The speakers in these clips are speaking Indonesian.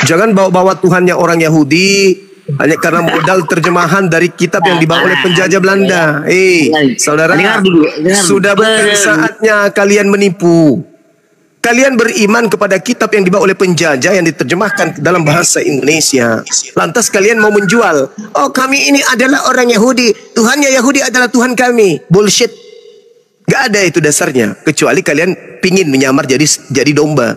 Jangan bawa-bawa Tuhannya orang Yahudi hanya karena modal terjemahan dari kitab yang dibawa oleh penjajah Belanda. Saudara, sudah bukan saatnya kalian menipu. Kalian beriman kepada kitab yang dibawa oleh penjajah yang diterjemahkan dalam bahasa Indonesia. Lantas kalian mau menjual, oh kami ini adalah orang Yahudi, Tuhannya Yahudi adalah Tuhan kami. Bullshit. Gak ada itu dasarnya, kecuali kalian pingin menyamar jadi domba.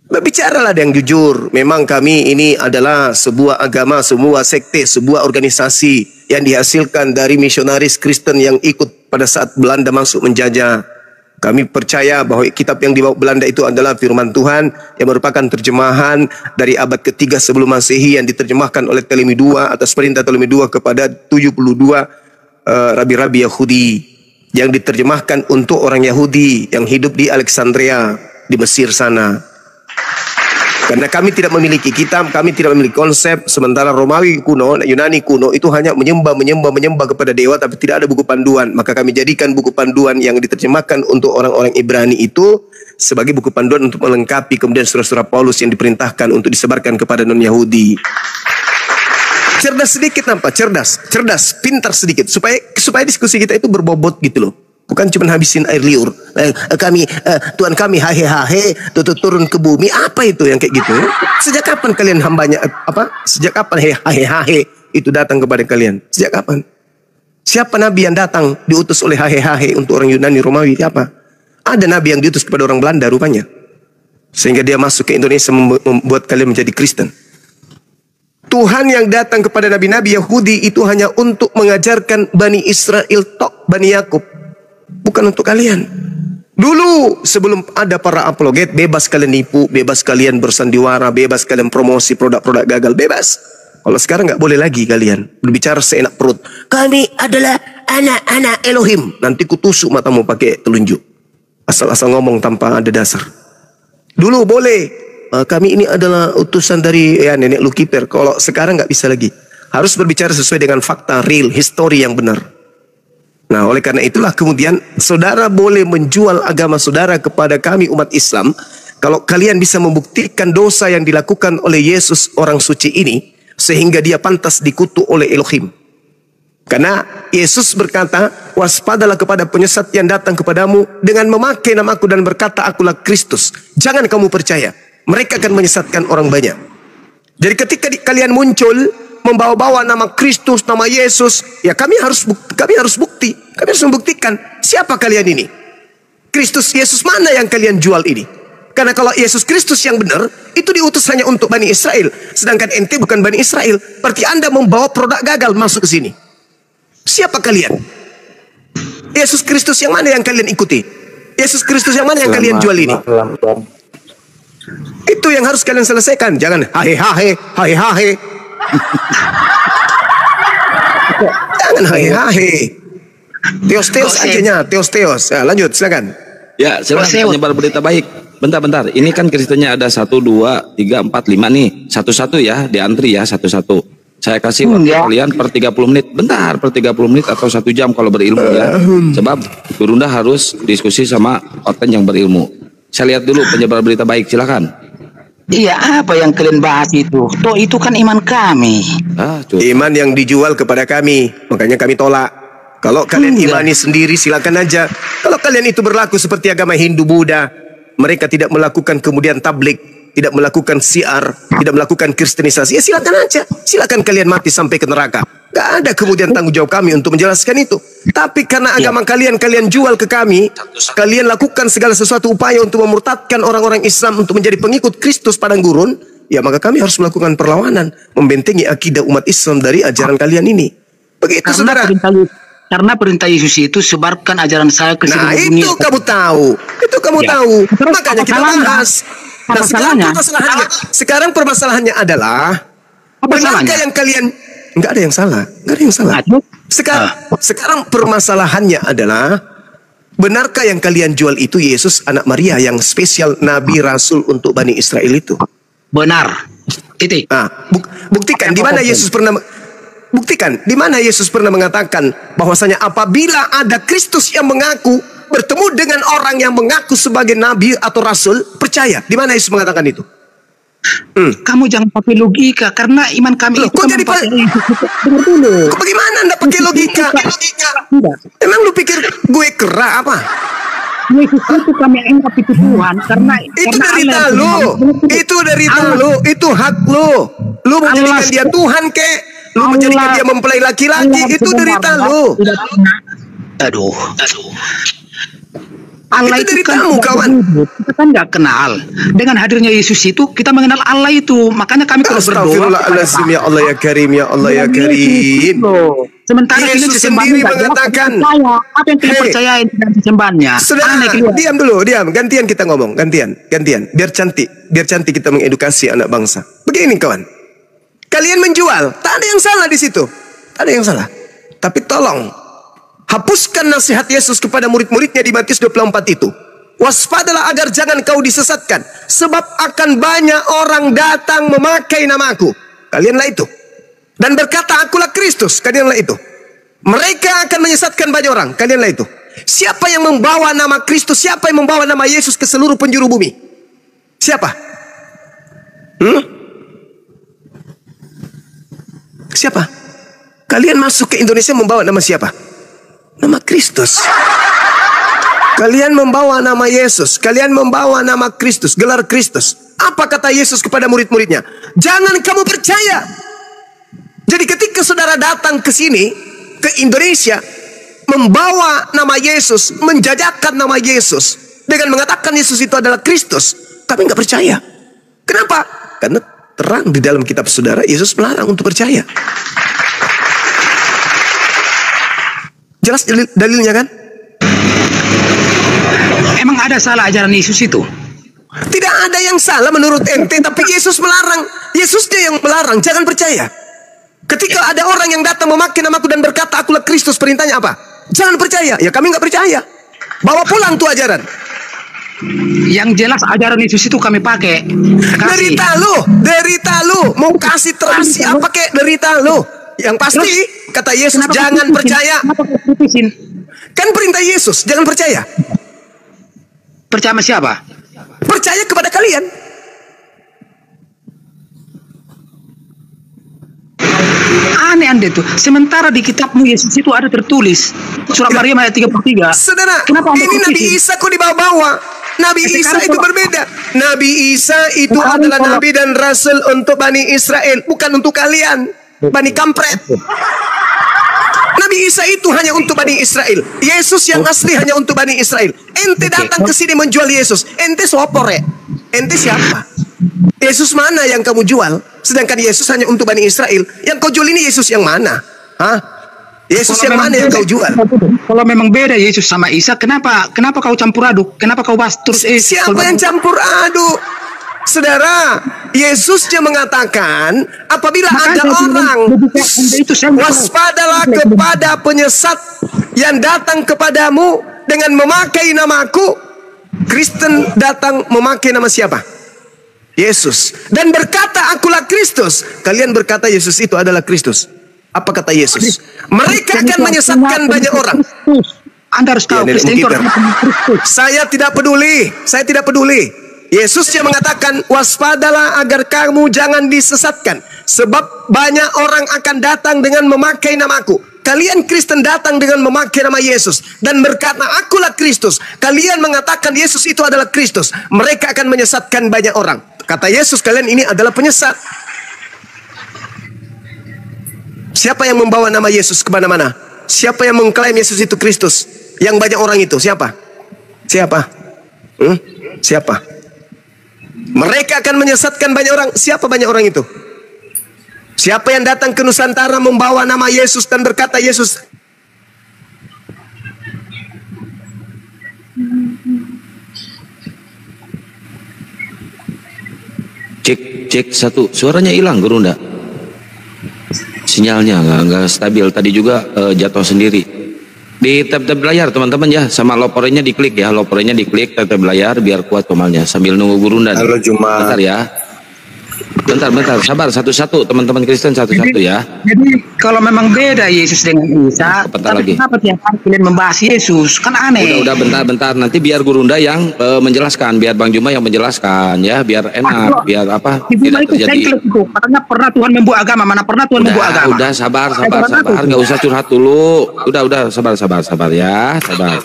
Berbicaralah yang jujur. Memang kami ini adalah sebuah agama, sebuah sekte, sebuah organisasi yang dihasilkan dari misionaris Kristen yang ikut pada saat Belanda masuk menjajah. Kami percaya bahwa kitab yang dibawa Belanda itu adalah firman Tuhan yang merupakan terjemahan dari abad ketiga sebelum Masehi yang diterjemahkan oleh Ptolemy II atas perintah Ptolemy II kepada 72 rabi-rabi Yahudi yang diterjemahkan untuk orang Yahudi yang hidup di Alexandria di Mesir sana. Karena kami tidak memiliki kitab, kami tidak memiliki konsep, sementara Romawi kuno, Yunani kuno itu hanya menyembah kepada dewa, tapi tidak ada buku panduan. Maka kami jadikan buku panduan yang diterjemahkan untuk orang-orang Ibrani itu sebagai buku panduan untuk melengkapi kemudian surat-surat Paulus yang diperintahkan untuk disebarkan kepada non-Yahudi. Cerdas sedikit nampak, cerdas, pintar sedikit, supaya diskusi kita itu berbobot gitu loh. Bukan cuma habisin air liur. Tuhan kami hahe turun ke bumi. Apa itu yang kayak gitu? Sejak kapan kalian hambanya Sejak kapan hahe itu datang kepada kalian? Sejak kapan? Siapa nabi yang datang diutus oleh hahe untuk orang Yunani Romawi? Siapa? Ada nabi yang diutus kepada orang Belanda rupanya. Sehingga dia masuk ke Indonesia membuat kalian menjadi Kristen. Tuhan yang datang kepada nabi-nabi Yahudi itu hanya untuk mengajarkan Bani Israel Bani Yakub. Bukan untuk kalian. Dulu sebelum ada para apologet, bebas kalian nipu, bebas kalian bersandiwara, bebas kalian promosi produk-produk gagal, bebas. Kalau sekarang nggak boleh lagi kalian berbicara seenak perut. Kami adalah anak-anak Elohim. Nanti kutusuk matamu pakai telunjuk. Asal-asal ngomong tanpa ada dasar. Dulu boleh. Kami ini adalah utusan dari nenek Lucifer. Kalau sekarang nggak bisa lagi. Harus berbicara sesuai dengan fakta real, history yang benar. Nah, oleh karena itulah kemudian saudara boleh menjual agama saudara kepada kami umat Islam kalau kalian bisa membuktikan dosa yang dilakukan oleh Yesus orang suci ini sehingga dia pantas dikutuk oleh Elohim. Karena Yesus berkata, waspadalah kepada penyesat yang datang kepadamu dengan memakai namaku dan berkata akulah Kristus. Jangan kamu percaya, mereka akan menyesatkan orang banyak. Jadi ketika kalian muncul membawa-bawa nama Kristus, nama Yesus, ya kami harus bukti. Kami harus membuktikan siapa kalian ini. Kristus Yesus mana yang kalian jual ini? Karena kalau Yesus Kristus yang benar, itu diutus hanya untuk Bani Israel. Sedangkan ente bukan Bani Israel. Berarti Anda membawa produk gagal masuk ke sini. Siapa kalian? Yesus Kristus yang mana yang kalian ikuti? Yesus Kristus yang mana yang kalian jual ini? Itu yang harus kalian selesaikan. Jangan hahe. Jangan hahe. Teos aja teos. Ya, lanjut silakan. Ya, silakan penyebar berita baik. Bentar. Ini kan Kristennya ada 1, 2, 3, 4, 5 nih. Satu-satu ya, diantri ya satu-satu. Saya kasih waktu kalian per 30 menit. Bentar, per 30 menit atau 1 jam kalau berilmu ya. Sebab Gurunda harus diskusi sama konten yang berilmu. Saya lihat dulu penyebar berita baik, silakan. Iya, apa yang kalian bahas itu? Toh itu kan iman kami. Iman yang dijual kepada kami, makanya kami tolak. Kalau kalian imani sendiri silakan aja. Kalau kalian itu berlaku seperti agama Hindu Buddha, mereka tidak melakukan kemudian tablik, tidak melakukan syiar, tidak melakukan kristenisasi, ya silakan aja. Silakan kalian mati sampai ke neraka. Gak ada kemudian tanggung jawab kami untuk menjelaskan itu. Tapi karena agama kalian jual ke kami, kalian lakukan segala sesuatu upaya untuk memurtadkan orang-orang Islam untuk menjadi pengikut Kristus padang gurun, ya maka kami harus melakukan perlawanan, membentengi akidah umat Islam dari ajaran kalian ini. Begitu saudara. Karena perintah Yesus itu sebarkan ajaran saya ke seluruh dunia. Itu kamu tahu. Makanya kita bahas. Nah, sekarang permasalahannya adalah benarkah yang kalian nggak ada yang salah. Sekarang permasalahannya adalah benarkah yang kalian jual itu Yesus anak Maria yang spesial Nabi Rasul untuk Bani Israel itu? Benar. Titik. Nah, buktikan di mana Yesus pernah mengatakan bahwasanya apabila ada Kristus yang mengaku bertemu dengan orang yang mengaku sebagai nabi atau rasul, percaya. Di mana Yesus mengatakan itu? Kamu jangan pakai logika karena iman kami Loh, itu kok kan jadi dengar dulu. Kok bagaimana anda pakai logika? Tidak. Emang lu pikir gue kera apa? Yesus itu kami anggap itu Tuhan karena Itu karena derita Allah lu. yang Tuhan. Itu derita Allah. lu. Itu hak lu. Lu mau Allah. jadikan dia Tuhan kek? Lu mau jadikan dia mempelai laki-laki? Allah Itu derita sebenarnya lu. tidak pernah. Aduh. Allah Itu itu kan deritamu, tidak kawan. berwujud. Kita kan nggak kenal. Dengan hadirnya Yesus itu kita mengenal Allah itu. Makanya kami kalau berdoa Astagfirullahaladzim, ya Allah ya Karim, ya Allah ya Karim. Sementara Yesus kalian sendiri nggak jelas, mengatakan, percaya. Apa yang kalian "Hei, percayain dengan sesembahannya? Saudara, Aneh keluar. diam dulu, diam. Gantian kita ngomong, gantian. Biar cantik kita mengedukasi anak bangsa. Begini kawan, kalian menjual, tak ada yang salah di situ, tak ada yang salah. Tapi tolong, hapuskan nasihat Yesus kepada murid-muridnya di Matius 24 itu. Waspadalah agar jangan kau disesatkan, sebab akan banyak orang datang memakai namaku. Kalianlah itu. Dan berkata, akulah Kristus. Kalianlah itu. Mereka akan menyesatkan banyak orang. Kalianlah itu. Siapa yang membawa nama Kristus? Siapa yang membawa nama Yesus ke seluruh penjuru bumi? Siapa? Siapa? Kalian masuk ke Indonesia membawa nama siapa? Nama Kristus. Kalian membawa nama Yesus. Kalian membawa nama Kristus. Gelar Kristus. Apa kata Yesus kepada murid-muridnya? Jangan kamu percaya. Jadi ketika saudara datang ke sini, ke Indonesia, membawa nama Yesus, menjajakan nama Yesus, dengan mengatakan Yesus itu adalah Kristus, kami nggak percaya. Kenapa? Karena terang di dalam kitab saudara, Yesus melarang untuk percaya. Jelas dalilnya kan? Emang ada salah ajaran Yesus itu? Tidak ada yang salah menurut ente, tapi Yesus melarang. Yesusnya yang melarang, jangan percaya. Ketika ada orang yang datang memakai namaku dan berkata akulah Kristus, perintahnya apa? Jangan percaya. Ya kami nggak percaya. Bawa pulang tuh ajaran. Yang jelas ajaran Yesus itu kami pakai. Kasih. Derita lu. Mau kasih terasi apa kek derita lu? Yang pasti kata Yesus Kenapa jangan kau percaya. Kenapa kau putusin? Kan perintah Yesus, jangan percaya. Percaya sama siapa? Percaya kepada kalian. Aneh tuh. Sementara di kitabmu Yesus itu ada tertulis Surat Maryam ayat 33. Saudara, Kenapa Anda ini Nabi kritisi? Isa kok dibawa-bawa? Nabi Isa Sekarang itu kalau- berbeda. Nabi Isa itu Sekarang adalah kalau- Nabi dan Rasul untuk Bani Israel, bukan untuk kalian, Bani Kampret. Nabi Isa itu hanya untuk Bani Israel. Yesus yang asli hanya untuk Bani Israel. Ente datang ke sini menjual Yesus. Ente sopor ya? Ente siapa? Yesus mana yang kamu jual? Sedangkan Yesus hanya untuk Bani Israel. Yang kau jual ini Yesus yang mana? Hah? Yesus yang mana yang kau jual? Kalau memang beda Yesus sama Isa, kenapa kau campur aduk? Kenapa kau bahas terus Siapa yang campur aduk? Saudara, Yesusnya mengatakan apabila ada orang, waspadalah kepada penyesat yang datang kepadamu dengan memakai namaku. Kristen datang memakai nama siapa? Yesus. Dan berkata akulah Kristus. Kalian berkata Yesus itu adalah Kristus. Apa kata Yesus? Mereka akan menyesatkan banyak orang. Anda harus tahu Ya, Kristen itu mungkin, adalah Kristus. Saya tidak peduli. Saya tidak peduli. Yesus yang mengatakan waspadalah agar kamu jangan disesatkan, sebab banyak orang akan datang dengan memakai namaku. Kalian Kristen datang dengan memakai nama Yesus dan berkata akulah Kristus. Kalian mengatakan Yesus itu adalah Kristus. Mereka akan menyesatkan banyak orang. Kata Yesus, kalian ini adalah penyesat. Siapa yang membawa nama Yesus kemana-mana? Siapa yang mengklaim Yesus itu Kristus? Yang banyak orang itu siapa? Siapa? Siapa? Mereka akan menyesatkan banyak orang. Siapa banyak orang itu? Siapa yang datang ke Nusantara membawa nama Yesus dan berkata Yesus? Cek satu, suaranya hilang guru ndak? Sinyalnya nggak stabil. Tadi juga jatuh sendiri. Di tab layar teman-teman ya, sama lopornya diklik ya, lopornya diklik tab layar biar kuat komalnya sambil nunggu guru ndak. Halo Jumat. Bentar ya. Bentar, sabar, satu-satu, teman-teman Kristen satu-satu ya. Jadi kalau memang beda Yesus dengan Isa, Bentar tapi lagi. kenapa tiap hari kalian membahas Yesus? Kan aneh. Udah, bentar. Nanti biar Gurunda yang menjelaskan, biar Bang Juma yang menjelaskan ya, biar enak, biar apa? Ibu Tidak itu terjadi. sengkle itu. Katanya pernah Tuhan membuat agama, mana pernah Tuhan membuat agama. Udah, sabar, nggak usah curhat dulu. Udah, sabar ya, sabar.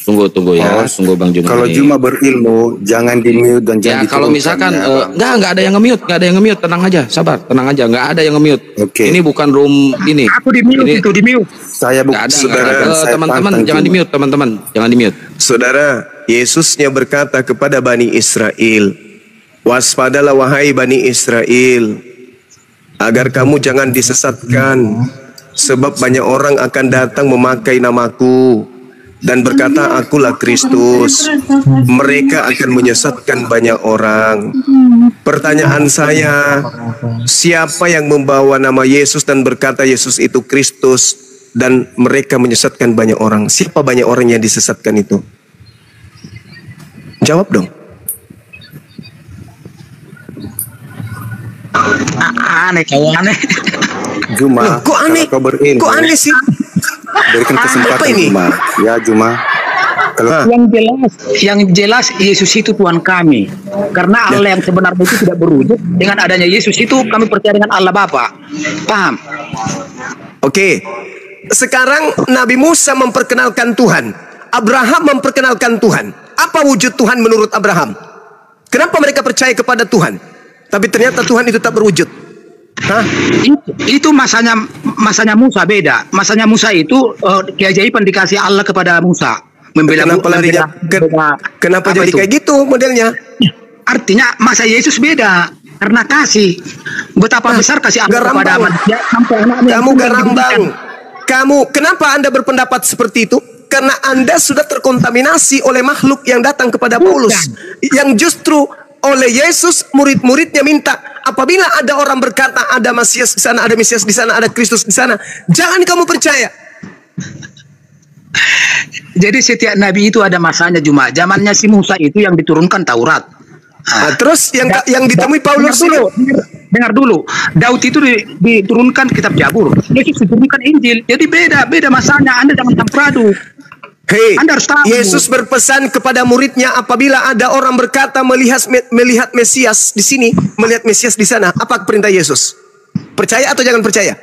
Tunggu ya, tunggu Bang Juma. Kalau nih. Juma berilmu, jangan di-mute dan Ya jangan kalau misalkan nggak ada yang nge-mute, tenang aja, sabar, tenang aja, nggak ada yang nge-mute. Oke. Ini bukan room ini. Aku di mute Ini- itu, di mute. Saya Nggak ada. saya Teman-teman tantang jangan Juma. di-mute, teman-teman jangan di-mute. Saudara, Yesusnya berkata kepada Bani Israel, waspadalah wahai Bani Israel, agar kamu jangan disesatkan, sebab banyak orang akan datang memakai namaku dan berkata, akulah Kristus. Mereka akan menyesatkan banyak orang. Pertanyaan saya, siapa yang membawa nama Yesus dan berkata Yesus itu Kristus dan mereka menyesatkan banyak orang? Siapa banyak orang yang disesatkan itu? Jawab dong. Aneh kau aneh. Juma, Loh, kok aneh? kalau kau berilmu, Kok aneh sih? berikan kesempatan Apa ini? Juma. Ya Juma. Kalau Yang jelas Yesus itu Tuhan kami. Karena Allah yang sebenarnya itu tidak berwujud. Dengan adanya Yesus itu kami percaya dengan Allah Bapa. Paham? Oke. Sekarang Nabi Musa memperkenalkan Tuhan. Abraham memperkenalkan Tuhan. Apa wujud Tuhan menurut Abraham? Kenapa mereka percaya kepada Tuhan? Tapi ternyata Tuhan itu tak berwujud. Hah? Itu masanya Musa beda. Masanya Musa itu keajaiban dikasih Allah kepada Musa. Kenapa jadi itu? kayak gitu modelnya? Artinya masa Yesus beda karena kasih. Betapa besar kasih Allah Garambang. kepada manusia sampai anaknya Kamu itu garambang. diberikan. Kenapa Anda berpendapat seperti itu? Karena Anda sudah terkontaminasi oleh makhluk yang datang kepada Paulus. Yang justru oleh Yesus murid-muridnya minta, apabila ada orang berkata ada Mesias di sana, ada Mesias di sana, ada Kristus di sana, jangan kamu percaya. Jadi setiap nabi itu ada masanya Juma. Zamannya si Musa itu yang diturunkan Taurat. Nah, terus yang ditemui Paulus Dengar dulu. Daud itu diturunkan kitab Jabur. Yesus diturunkan Injil. Jadi beda masanya. Anda jangan campur aduk. Hei, Anda harus tahu. Yesus berpesan kepada muridnya, apabila ada orang berkata melihat Mesias di sini, melihat Mesias di sana, apa perintah Yesus? Percaya atau jangan percaya?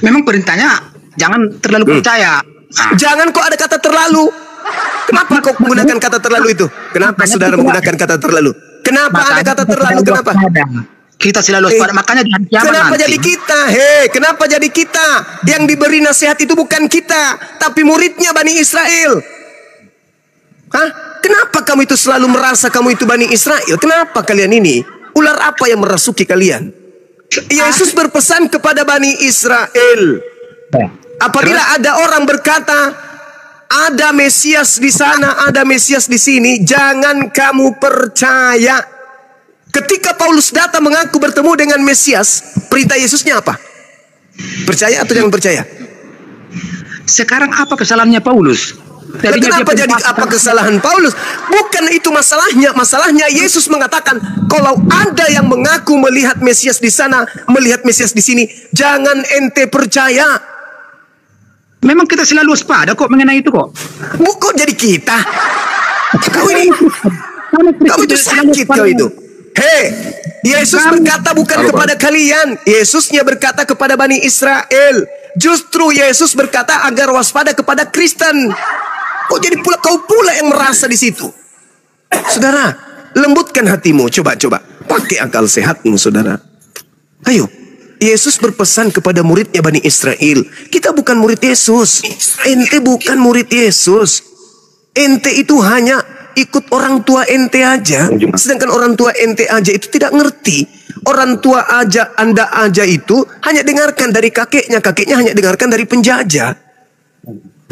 Memang perintahnya jangan terlalu percaya. Jangan kok ada kata terlalu. Kenapa kok menggunakan kata terlalu itu? Kenapa saudara menggunakan kata terlalu? Kenapa ada kata terlalu? Kenapa? Kita selalu waspada. Makanya jangan kiamat Kenapa nanti. jadi kita? Kenapa jadi kita? Yang diberi nasihat itu bukan kita, tapi muridnya Bani Israel. Hah? Kenapa kamu itu selalu merasa kamu itu Bani Israel? Kenapa kalian ini? Ular apa yang merasuki kalian? Yesus berpesan kepada Bani Israel. Apabila ada orang berkata, ada Mesias di sana, ada Mesias di sini, jangan kamu percaya. Ketika Paulus datang mengaku bertemu dengan Mesias, perintah Yesusnya apa? Percaya atau jangan percaya? Sekarang apa kesalahannya Paulus? Kenapa jadi apa kesalahan Paulus? Bukan itu masalahnya. Masalahnya Yesus mengatakan, kalau ada yang mengaku melihat Mesias di sana, melihat Mesias di sini, jangan ente percaya. Memang kita selalu waspada kok mengenai itu kok. Bukan jadi kita. Kamu itu sakit kau itu. Yesus berkata bukan kepada kalian. Yesusnya berkata kepada Bani Israel. Justru Yesus berkata agar waspada kepada Kristen. Kok jadi pula kau pula yang merasa di situ? Saudara, lembutkan hatimu. Coba. Pakai akal sehatmu, saudara. Ayo. Yesus berpesan kepada muridnya Bani Israel. Kita bukan murid Yesus. Ente bukan murid Yesus. Ente itu hanya ikut orang tua ente aja. Sedangkan orang tua ente aja itu tidak ngerti. Orang tua Anda aja itu hanya dengarkan dari kakeknya. Kakeknya hanya dengarkan dari penjajah.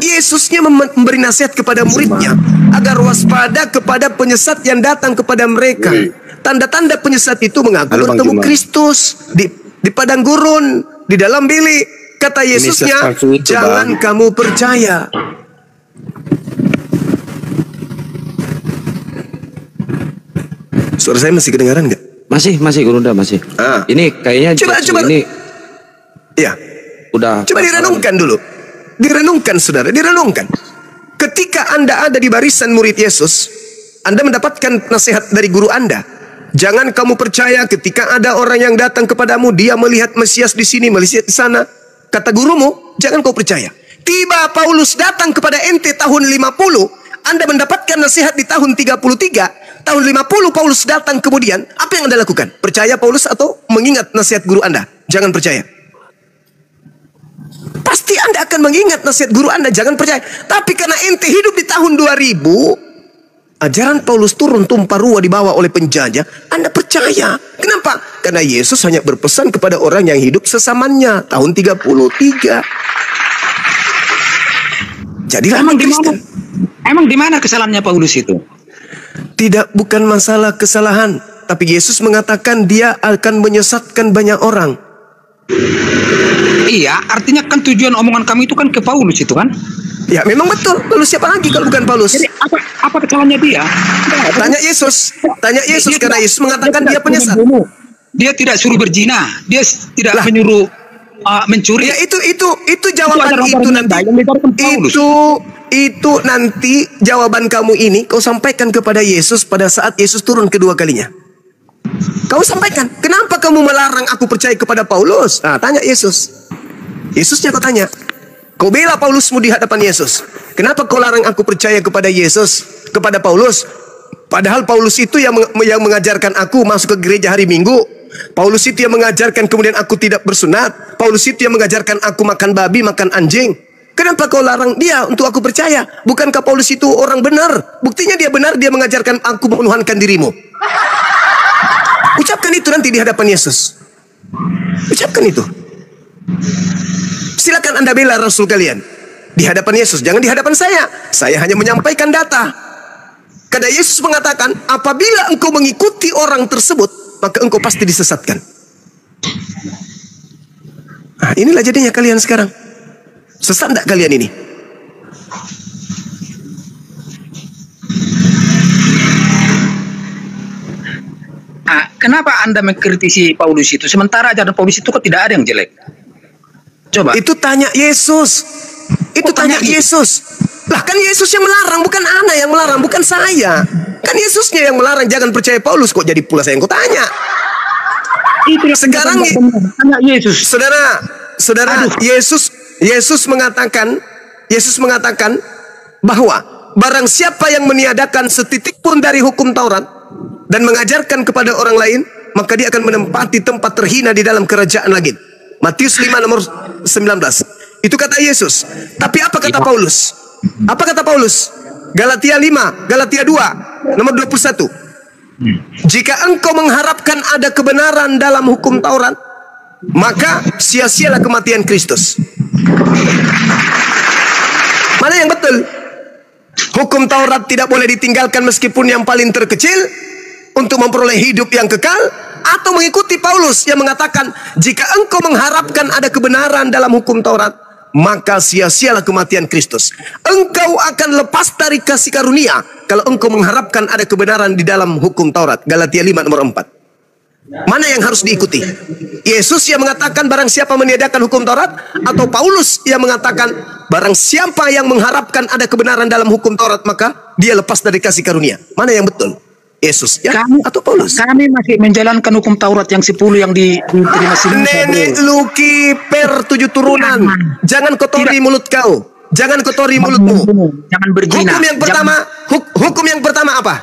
Yesusnya memberi nasihat kepada muridnya agar waspada kepada penyesat yang datang kepada mereka. Tanda-tanda penyesat itu mengaku bertemu Kristus di padang gurun, di dalam bilik. Kata Yesusnya, jangan kamu percaya. Suara saya masih kedengaran nggak? Masih Gurunda masih. Ini kayaknya coba ini ya. Udah. Coba direnungkan dulu. Direnungkan saudara, direnungkan. Ketika Anda ada di barisan murid Yesus, Anda mendapatkan nasihat dari guru Anda. Jangan kamu percaya ketika ada orang yang datang kepadamu, dia melihat Mesias di sini, melihat di sana. Kata gurumu, jangan kau percaya. Tiba Paulus datang kepada ente tahun 50, Anda mendapatkan nasihat di tahun 33, tahun 50 Paulus datang kemudian, apa yang Anda lakukan? Percaya Paulus atau mengingat nasihat guru Anda? Jangan percaya. Pasti Anda akan mengingat nasihat guru Anda, jangan percaya. Tapi karena ente hidup di tahun 2000, ajaran Paulus turun tumpah ruah dibawa oleh penjajah, Anda percaya. Kenapa? Karena Yesus hanya berpesan kepada orang yang hidup sesamanya tahun 33. Jadilah Kristen. Emang di mana kesalahannya Paulus itu? Tidak, bukan masalah kesalahan, tapi Yesus mengatakan dia akan menyesatkan banyak orang. Iya, artinya kan tujuan omongan kami itu kan ke Paulus itu kan? Ya memang betul. Lalu siapa lagi kalau bukan Paulus? Jadi apa kesalahannya dia? Tanya Yesus. Tanya Yesus karena Yesus mengatakan dia penyesat. Dia tidak suruh berzina. Dia tidak menyuruh mencuri. Ya itu jawaban itu nanti. Itu nanti jawaban kamu ini kau sampaikan kepada Yesus pada saat Yesus turun kedua kalinya. Kau sampaikan, kenapa kamu melarang aku percaya kepada Paulus? Nah, tanya Yesus. Yesusnya kau tanya. Kau bela Paulusmu di hadapan Yesus. Kenapa kau larang aku percaya kepada Yesus, kepada Paulus? Padahal Paulus itu yang mengajarkan aku masuk ke gereja hari Minggu. Paulus itu yang mengajarkan kemudian aku tidak bersunat. Paulus itu yang mengajarkan aku makan babi, makan anjing. Kenapa kau larang dia untuk aku percaya? Bukankah Paulus itu orang benar? Buktinya dia benar, dia mengajarkan aku menuhankan dirimu. Ucapkan itu nanti di hadapan Yesus. Ucapkan itu. Silakan Anda bela Rasul kalian di hadapan Yesus, jangan di hadapan saya. Saya hanya menyampaikan data. Karena Yesus mengatakan, apabila engkau mengikuti orang tersebut, maka engkau pasti disesatkan. Nah, inilah jadinya kalian sekarang. Sesat enggak kalian ini? Kenapa Anda mengkritisi Paulus itu? Sementara ajaran Paulus itu kok tidak ada yang jelek. Coba. Itu tanya Yesus. Itu tanya Yesus. Lah kan Yesus yang melarang, bukan Anda yang melarang, bukan saya. Kan Yesusnya yang melarang jangan percaya Paulus, kok jadi pula saya yang kau tanya. Sekarang tanya Yesus. Saudara, Yesus mengatakan bahwa barang siapa yang meniadakan setitik pun dari hukum Taurat dan mengajarkan kepada orang lain, maka dia akan menempati tempat terhina di dalam kerajaan langit. Matius 5 nomor 19. Itu kata Yesus. Tapi apa kata Paulus? Apa kata Paulus? Galatia 5, Galatia 2 nomor 21. Jika engkau mengharapkan ada kebenaran dalam hukum Taurat, maka sia-sialah kematian Kristus. Mana yang betul? Hukum Taurat tidak boleh ditinggalkan meskipun yang paling terkecil untuk memperoleh hidup yang kekal, atau mengikuti Paulus yang mengatakan jika engkau mengharapkan ada kebenaran dalam hukum Taurat, maka sia-sialah kematian Kristus. Engkau akan lepas dari kasih karunia kalau engkau mengharapkan ada kebenaran di dalam hukum Taurat. Galatia 5 nomor 4. Mana yang harus diikuti? Yesus yang mengatakan barang siapa meniadakan hukum Taurat, atau Paulus yang mengatakan barang siapa yang mengharapkan ada kebenaran dalam hukum Taurat, maka dia lepas dari kasih karunia? Mana yang betul? Yesus ya? Atau Paulus? Kami masih menjalankan hukum Taurat yang 10 yang diterima sini. Nenek lu kiper 7 turunan. Jangan kotori mulut kau. Jangan kotori mulutmu. Jangan berzina. Hukum yang pertama apa?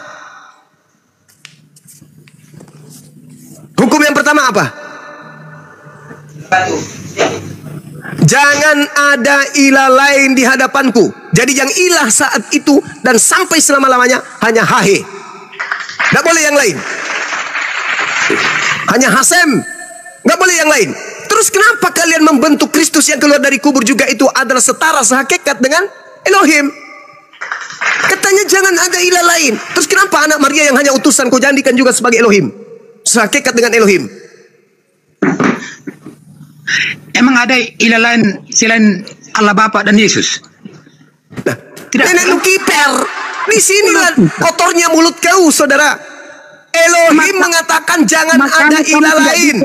Hukum yang pertama apa? Jangan ada ilah lain di hadapanku. Jadi yang ilah saat itu dan sampai selama-lamanya hanya Hahe. Nggak boleh yang lain. Hanya Hasem. Nggak boleh yang lain. Terus kenapa kalian membentuk Kristus yang keluar dari kubur juga itu adalah setara sehakikat dengan Elohim? Katanya jangan ada ilah lain. Terus kenapa anak Maria yang hanya utusan kau jadikan juga sebagai Elohim? Sehakikat dengan Elohim. Emang ada ilah lain selain Allah Bapa dan Yesus? Nah, nenek lu kiper. Di sinilah kotornya mulut kau, saudara. Elohim mengatakan katakan jangan Makanya ada kamu ilah tidak lain.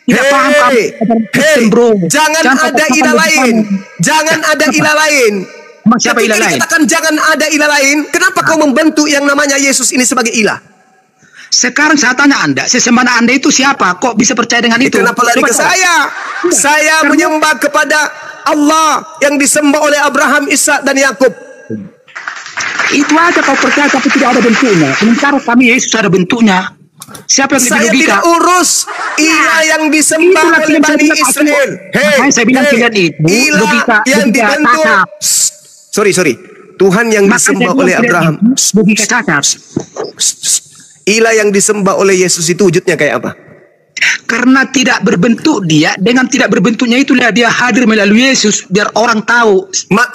tidak paham kamu ajaran Kristen, bro. Jangan ada katakan ilah begitu lain. kamu. Jangan ada ilah lain. Emang siapa Ketika ilah lain? dikatakan jangan ada ilah lain, kenapa kau membentuk yang namanya Yesus ini sebagai ilah? Sekarang saya tanya Anda, sesembahan Anda itu siapa? Kok bisa percaya dengan itu? Kenapa lari ke Coba- saya? Saya menyembah kepada Allah yang disembah oleh Abraham, Ishak dan Yakub. Itu aja kau percaya tapi tidak ada bentuknya. Sementara kami Yesus ada bentuknya. Siapa yang Saya lebih tidak logika? urus ilah yang disembah Itulah oleh yang saya Bani bilang, Israel. Makanya saya bilang kalian itu ilah logika- yang logika dibentuk. cacat. Sorry. Tuhan yang Makanya disembah saya bilang oleh kalian Abraham. itu logika cacat. Ilah yang disembah oleh Yesus itu wujudnya kayak apa? Karena tidak berbentuk dia, dengan tidak berbentuknya itulah dia hadir melalui Yesus biar orang tahu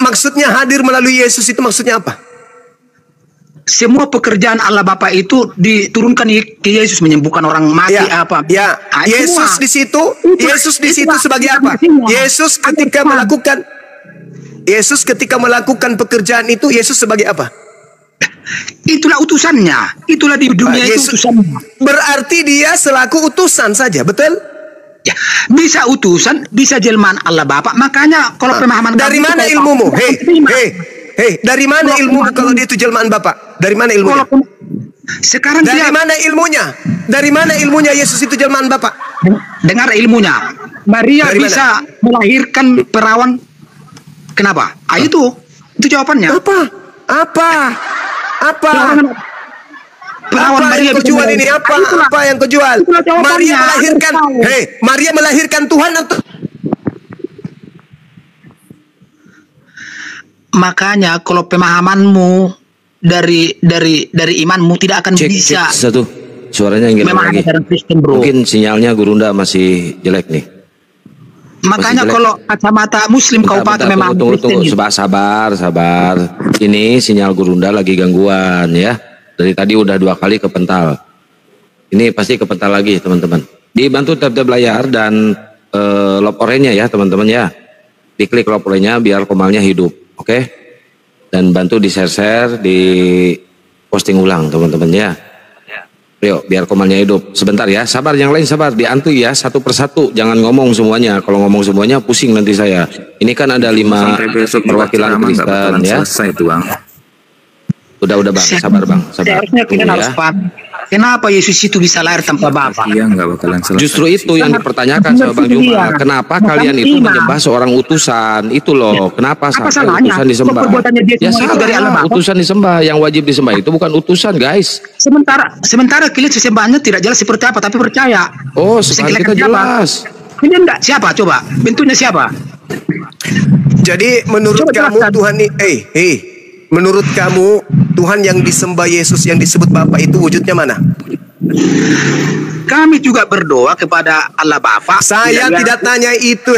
Maksudnya hadir melalui Yesus itu maksudnya apa? semua pekerjaan Allah Bapa itu diturunkan ke Yesus, menyembuhkan orang mati apa. Ya, Ah, Yesus semua. di situ, Yesus di situ Itulah sebagai yang apa? semua. Yesus ketika melakukan pekerjaan itu, Yesus sebagai apa? Itulah utusannya. Itulah di dunia itu Yesus utusannya. berarti dia selaku utusan saja, betul? Ya, bisa utusan, bisa jelmaan Allah Bapa. Makanya kalau pemahaman Dari kamu itu mana kalau ilmumu? kamu Hei, terima. dari mana Kalau ilmumu pemahaman- kalau dia itu jelmaan Bapak? Dari mana ilmunya? Kalau sekarang Dari dia mana ilmunya? Dari mana ilmunya Yesus itu jelmaan Bapak? dengar ilmunya. Maria Dari bisa melahirkan perawan. Kenapa? Ah, itu jawabannya. Apa? Perawan Apa Maria yang kau bisa jual melahirkan. ini? Apa? Ah, itulah. Apa yang kau jual? Itulah jawabannya. Maria melahirkan. Tahu. Maria melahirkan Tuhan atau? Makanya kalau pemahamanmu dari imanmu tidak akan bisa satu suaranya yang memahami lagi. ajaran Kristen, bro. Mungkin sinyalnya Gurunda masih jelek nih. Makanya masih jelek. kalau kacamata Muslim kau pakai memahami Kristen. Tunggu. Sabar. Ini sinyal Gurunda lagi gangguan ya. Dari tadi udah 2 kali kepental. Ini pasti kepental lagi teman-teman. Dibantu tab-tab layar dan lock orange-nya ya teman-teman ya. Diklik lock orange-nya biar komalnya hidup. Oke? Dan bantu di share-share, di posting ulang teman-teman ya. Yuk, biar komalnya hidup. Sebentar ya, sabar, yang lain sabar, diantu ya, satu persatu. Jangan ngomong semuanya. Kalau ngomong semuanya pusing nanti saya. Ini kan ada 5 Sampai besok perwakilan Kristen ya. Selesai itu bang. Udah bang, sabar bang, sabar. Seharusnya kita Tunggu harus ya. paham. Kenapa Yesus itu bisa lahir tanpa Bapa? Iya nggak bakalan selesai. Justru itu yang dipertanyakan sama Bang Juma. Kenapa kalian itu menyembah seorang utusan? Itu loh. Kenapa Apa sampai salahnya? utusan disembah? Perbuatannya dia Ya semua itu dari Allah salah. Bapa. Utusan disembah. Yang wajib disembah itu bukan utusan, guys. Sementara kalian sesembahannya tidak jelas seperti apa, tapi percaya. Oh, sebenarnya kita Siapa? jelas. Ini enggak siapa? Coba bentuknya siapa? Jadi menurut Coba kamu jelaskan. Tuhan ini, menurut kamu Tuhan yang disembah Yesus yang disebut Bapa itu wujudnya mana? Kami juga berdoa kepada Allah Bapa. Saya tidak tanya itu,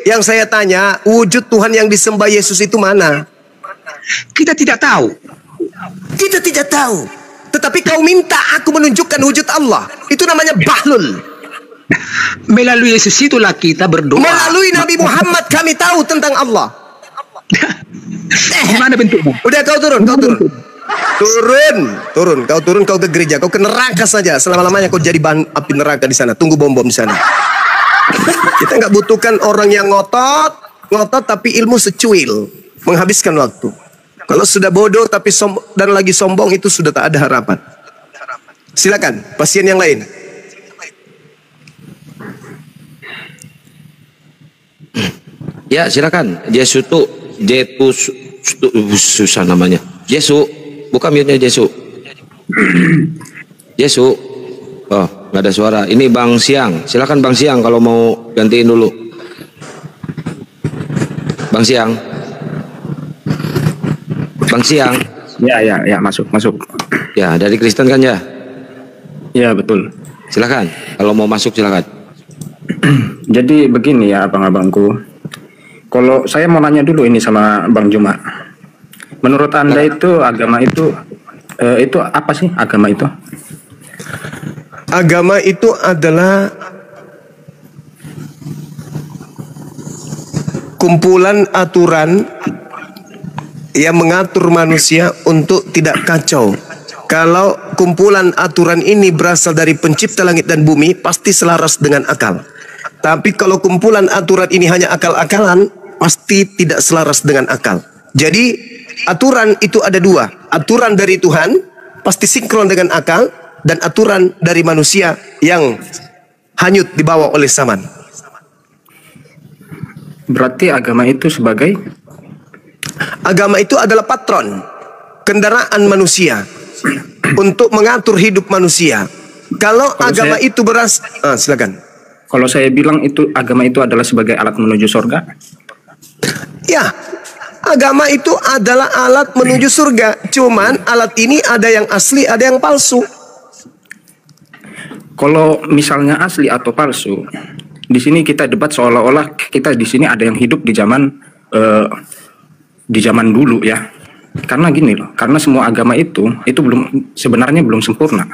Yang saya tanya, wujud Tuhan yang disembah Yesus itu mana? Kita tidak tahu. Kita tidak tahu. Tetapi kau minta aku menunjukkan wujud Allah. Itu namanya bahlul. Melalui Yesus itulah kita berdoa. Melalui Nabi Muhammad kami tahu tentang Allah. Gimana bentuknya? Udah kau turun. Kau turun kau ke gereja, kau ke neraka saja. Selama-lamanya kau jadi bahan api neraka di sana. Tunggu bom-bom di sana. Kita nggak butuhkan orang yang ngotot tapi ilmu secuil, menghabiskan waktu. Kalau sudah bodoh tapi dan lagi sombong itu sudah tak ada harapan. Silakan, pasien yang lain. Ya, silakan. Susah namanya. Yesu, buka mute-nya Yesu. Yesu. Oh, nggak ada suara. Ini Bang Siang. Silakan Bang Siang kalau mau gantiin dulu. Bang Siang. Bang Siang. Ya, masuk. Ya, dari Kristen kan ya? Ya, betul. Silakan. Kalau mau masuk silakan. Jadi begini ya abang-abangku. Kalau saya mau nanya dulu ini sama Bang Juma. Menurut Anda itu agama itu apa sih agama itu? Agama itu adalah kumpulan aturan yang mengatur manusia untuk tidak kacau. Kalau kumpulan aturan ini berasal dari pencipta langit dan bumi, pasti selaras dengan akal. Tapi kalau kumpulan aturan ini hanya akal-akalan, pasti tidak selaras dengan akal. Jadi aturan itu ada dua. Aturan dari Tuhan pasti sinkron dengan akal, dan aturan dari manusia yang hanyut dibawa oleh zaman. Berarti agama itu sebagai? Agama itu adalah patron, kendaraan manusia untuk mengatur hidup manusia. Kalau agama itu silakan. Kalau saya bilang itu agama itu adalah sebagai alat menuju surga? Ya, agama itu adalah alat menuju surga. Cuman alat ini ada yang asli, ada yang palsu. Kalau misalnya asli atau palsu, di sini kita debat seolah-olah kita di sini ada yang hidup di zaman dulu ya. Karena gini loh, karena semua agama itu sebenarnya belum sempurna.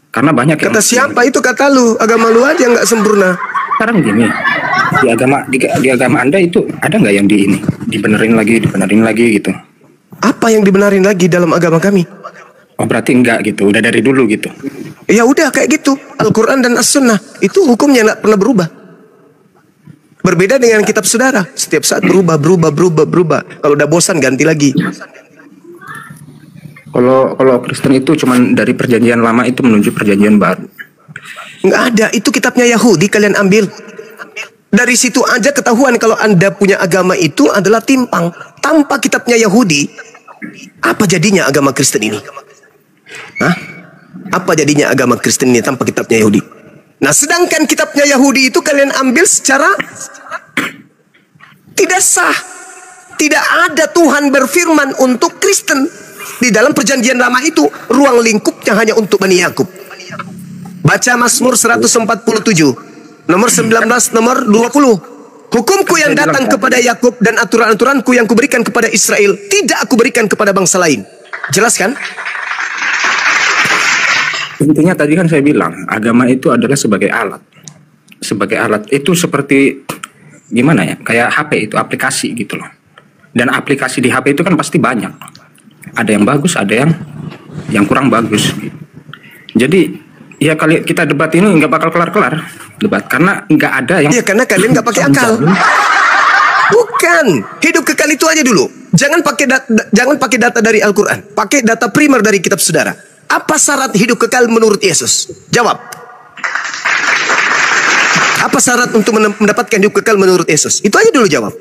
Karena banyak yang kata siapa itu kata lu, agama lu aja nggak sempurna. Sekarang gini, di agama Anda itu ada nggak yang dibenerin lagi gitu? Apa yang dibenarin lagi dalam agama kami? Oh berarti enggak gitu, udah dari dulu gitu. Ya udah kayak gitu. Al-Quran dan As-Sunnah itu hukumnya nggak pernah berubah. Berbeda dengan kitab saudara, setiap saat berubah. Kalau udah bosan ganti lagi. Kalau Kristen itu cuman dari perjanjian lama itu menuju perjanjian baru. Nggak ada, itu kitabnya Yahudi, kalian ambil. Dari situ aja ketahuan kalau Anda punya agama itu adalah timpang. Tanpa kitabnya Yahudi, apa jadinya agama Kristen ini? Hah? Apa jadinya agama Kristen ini tanpa kitabnya Yahudi? Nah, sedangkan kitabnya Yahudi itu kalian ambil secara tidak sah. Tidak ada Tuhan berfirman untuk Kristen. Di dalam perjanjian lama itu ruang lingkupnya hanya untuk Bani Yakub. Baca Mazmur 147 nomor 19 nomor 20. Hukumku yang datang kepada Yakub dan aturan-aturanku yang kuberikan kepada Israel tidak aku berikan kepada bangsa lain. Jelas kan? Intinya tadi kan saya bilang agama itu adalah sebagai alat. Sebagai alat itu seperti gimana ya? Kayak HP itu aplikasi gitu loh. Dan aplikasi di HP itu kan pasti banyak. Ada yang bagus, ada yang kurang bagus. Jadi ya kali kita debat ini nggak bakal kelar-kelar debat karena nggak ada yang. Iya karena kalian nggak pakai akal. Bukan, hidup kekal itu aja dulu. Jangan pakai data dari Al-Quran, pakai data primer dari kitab saudara. Apa syarat hidup kekal menurut Yesus? Jawab. Apa syarat untuk mendapatkan hidup kekal menurut Yesus? Itu aja dulu jawab.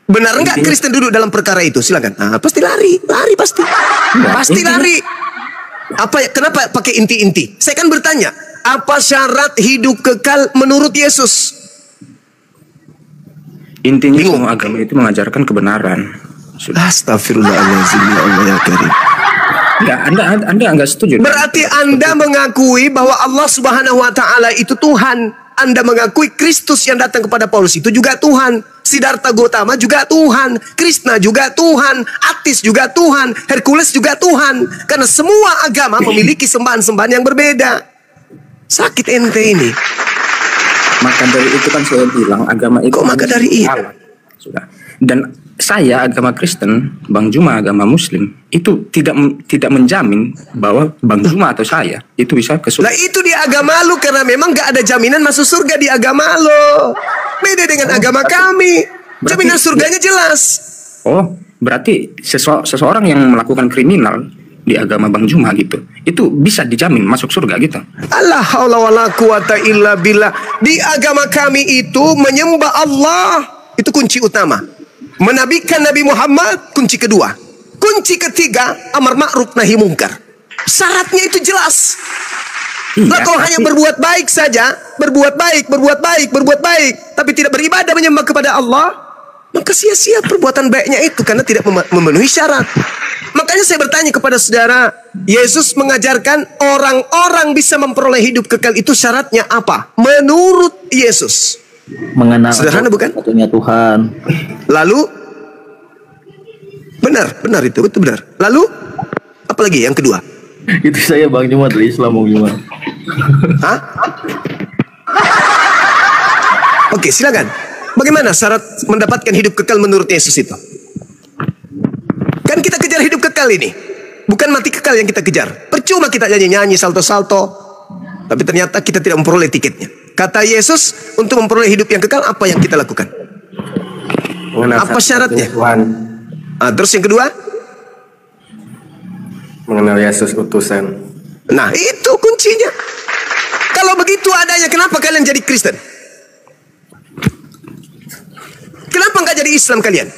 Benar nggak Kristen duduk dalam perkara itu? Silakan. Nah, pasti lari pasti. Pasti lari. Kenapa pakai inti-inti? Saya kan bertanya, apa syarat hidup kekal menurut Yesus? Intinya semua agama itu mengajarkan kebenaran. Astagfirullahaladzim, ya Allah ya Karim. Enggak, Anda enggak setuju. Berarti Anda mengakui bahwa Allah Subhanahu wa taala itu Tuhan. Anda mengakui Kristus yang datang kepada Paulus itu juga Tuhan. Siddhartha Gautama juga Tuhan. Krishna juga Tuhan. Atis juga Tuhan. Hercules juga Tuhan. Karena semua agama memiliki sembahan-sembahan yang berbeda. Sakit ente ini. Maka dari itu kan saya bilang agama itu. Kok maka dari itu? Sudah. Dan saya agama Kristen, Bang Juma agama Muslim, itu tidak menjamin bahwa Bang Juma atau saya itu bisa ke surga. Lah itu di agama lu karena memang gak ada jaminan masuk surga di agama lo. Beda dengan agama kami. Jaminan surganya jelas. Oh, berarti seseorang yang melakukan kriminal di agama Bang Juma gitu, itu bisa dijamin masuk surga gitu. Allah haula wala quwata illa billah. Di agama kami itu menyembah Allah itu kunci utama. Menabikan Nabi Muhammad kunci kedua. Kunci ketiga amar ma'ruf nahi mungkar. Syaratnya itu jelas. Nah, kalau hanya berbuat baik saja, berbuat baik, tapi tidak beribadah menyembah kepada Allah, maka sia-sia perbuatan baiknya itu karena tidak memenuhi syarat. Makanya saya bertanya kepada saudara, Yesus mengajarkan orang-orang bisa memperoleh hidup kekal itu syaratnya apa? Menurut Yesus. Mengenal sederhana bukan? Satunya Tuhan. Lalu benar itu benar. Lalu apalagi yang kedua? Itu saya Bang Juma dari Islam Bang Juma. Hah? Oke, silakan. Bagaimana syarat mendapatkan hidup kekal menurut Yesus itu? Kan kita kejar hidup kekal ini. Bukan mati kekal yang kita kejar. Percuma Percuma kita nyanyi-nyanyi salto-salto, tapi ternyata kita tidak memperoleh tiketnya. Kata Yesus, untuk memperoleh hidup yang kekal, apa yang kita lakukan? Apa syaratnya? Tuhan, Terus yang kedua? mengenal Yesus utusan. Nah, itu kuncinya. Kalau begitu adanya, kenapa kalian jadi Kristen? Kenapa nggak jadi Islam kalian?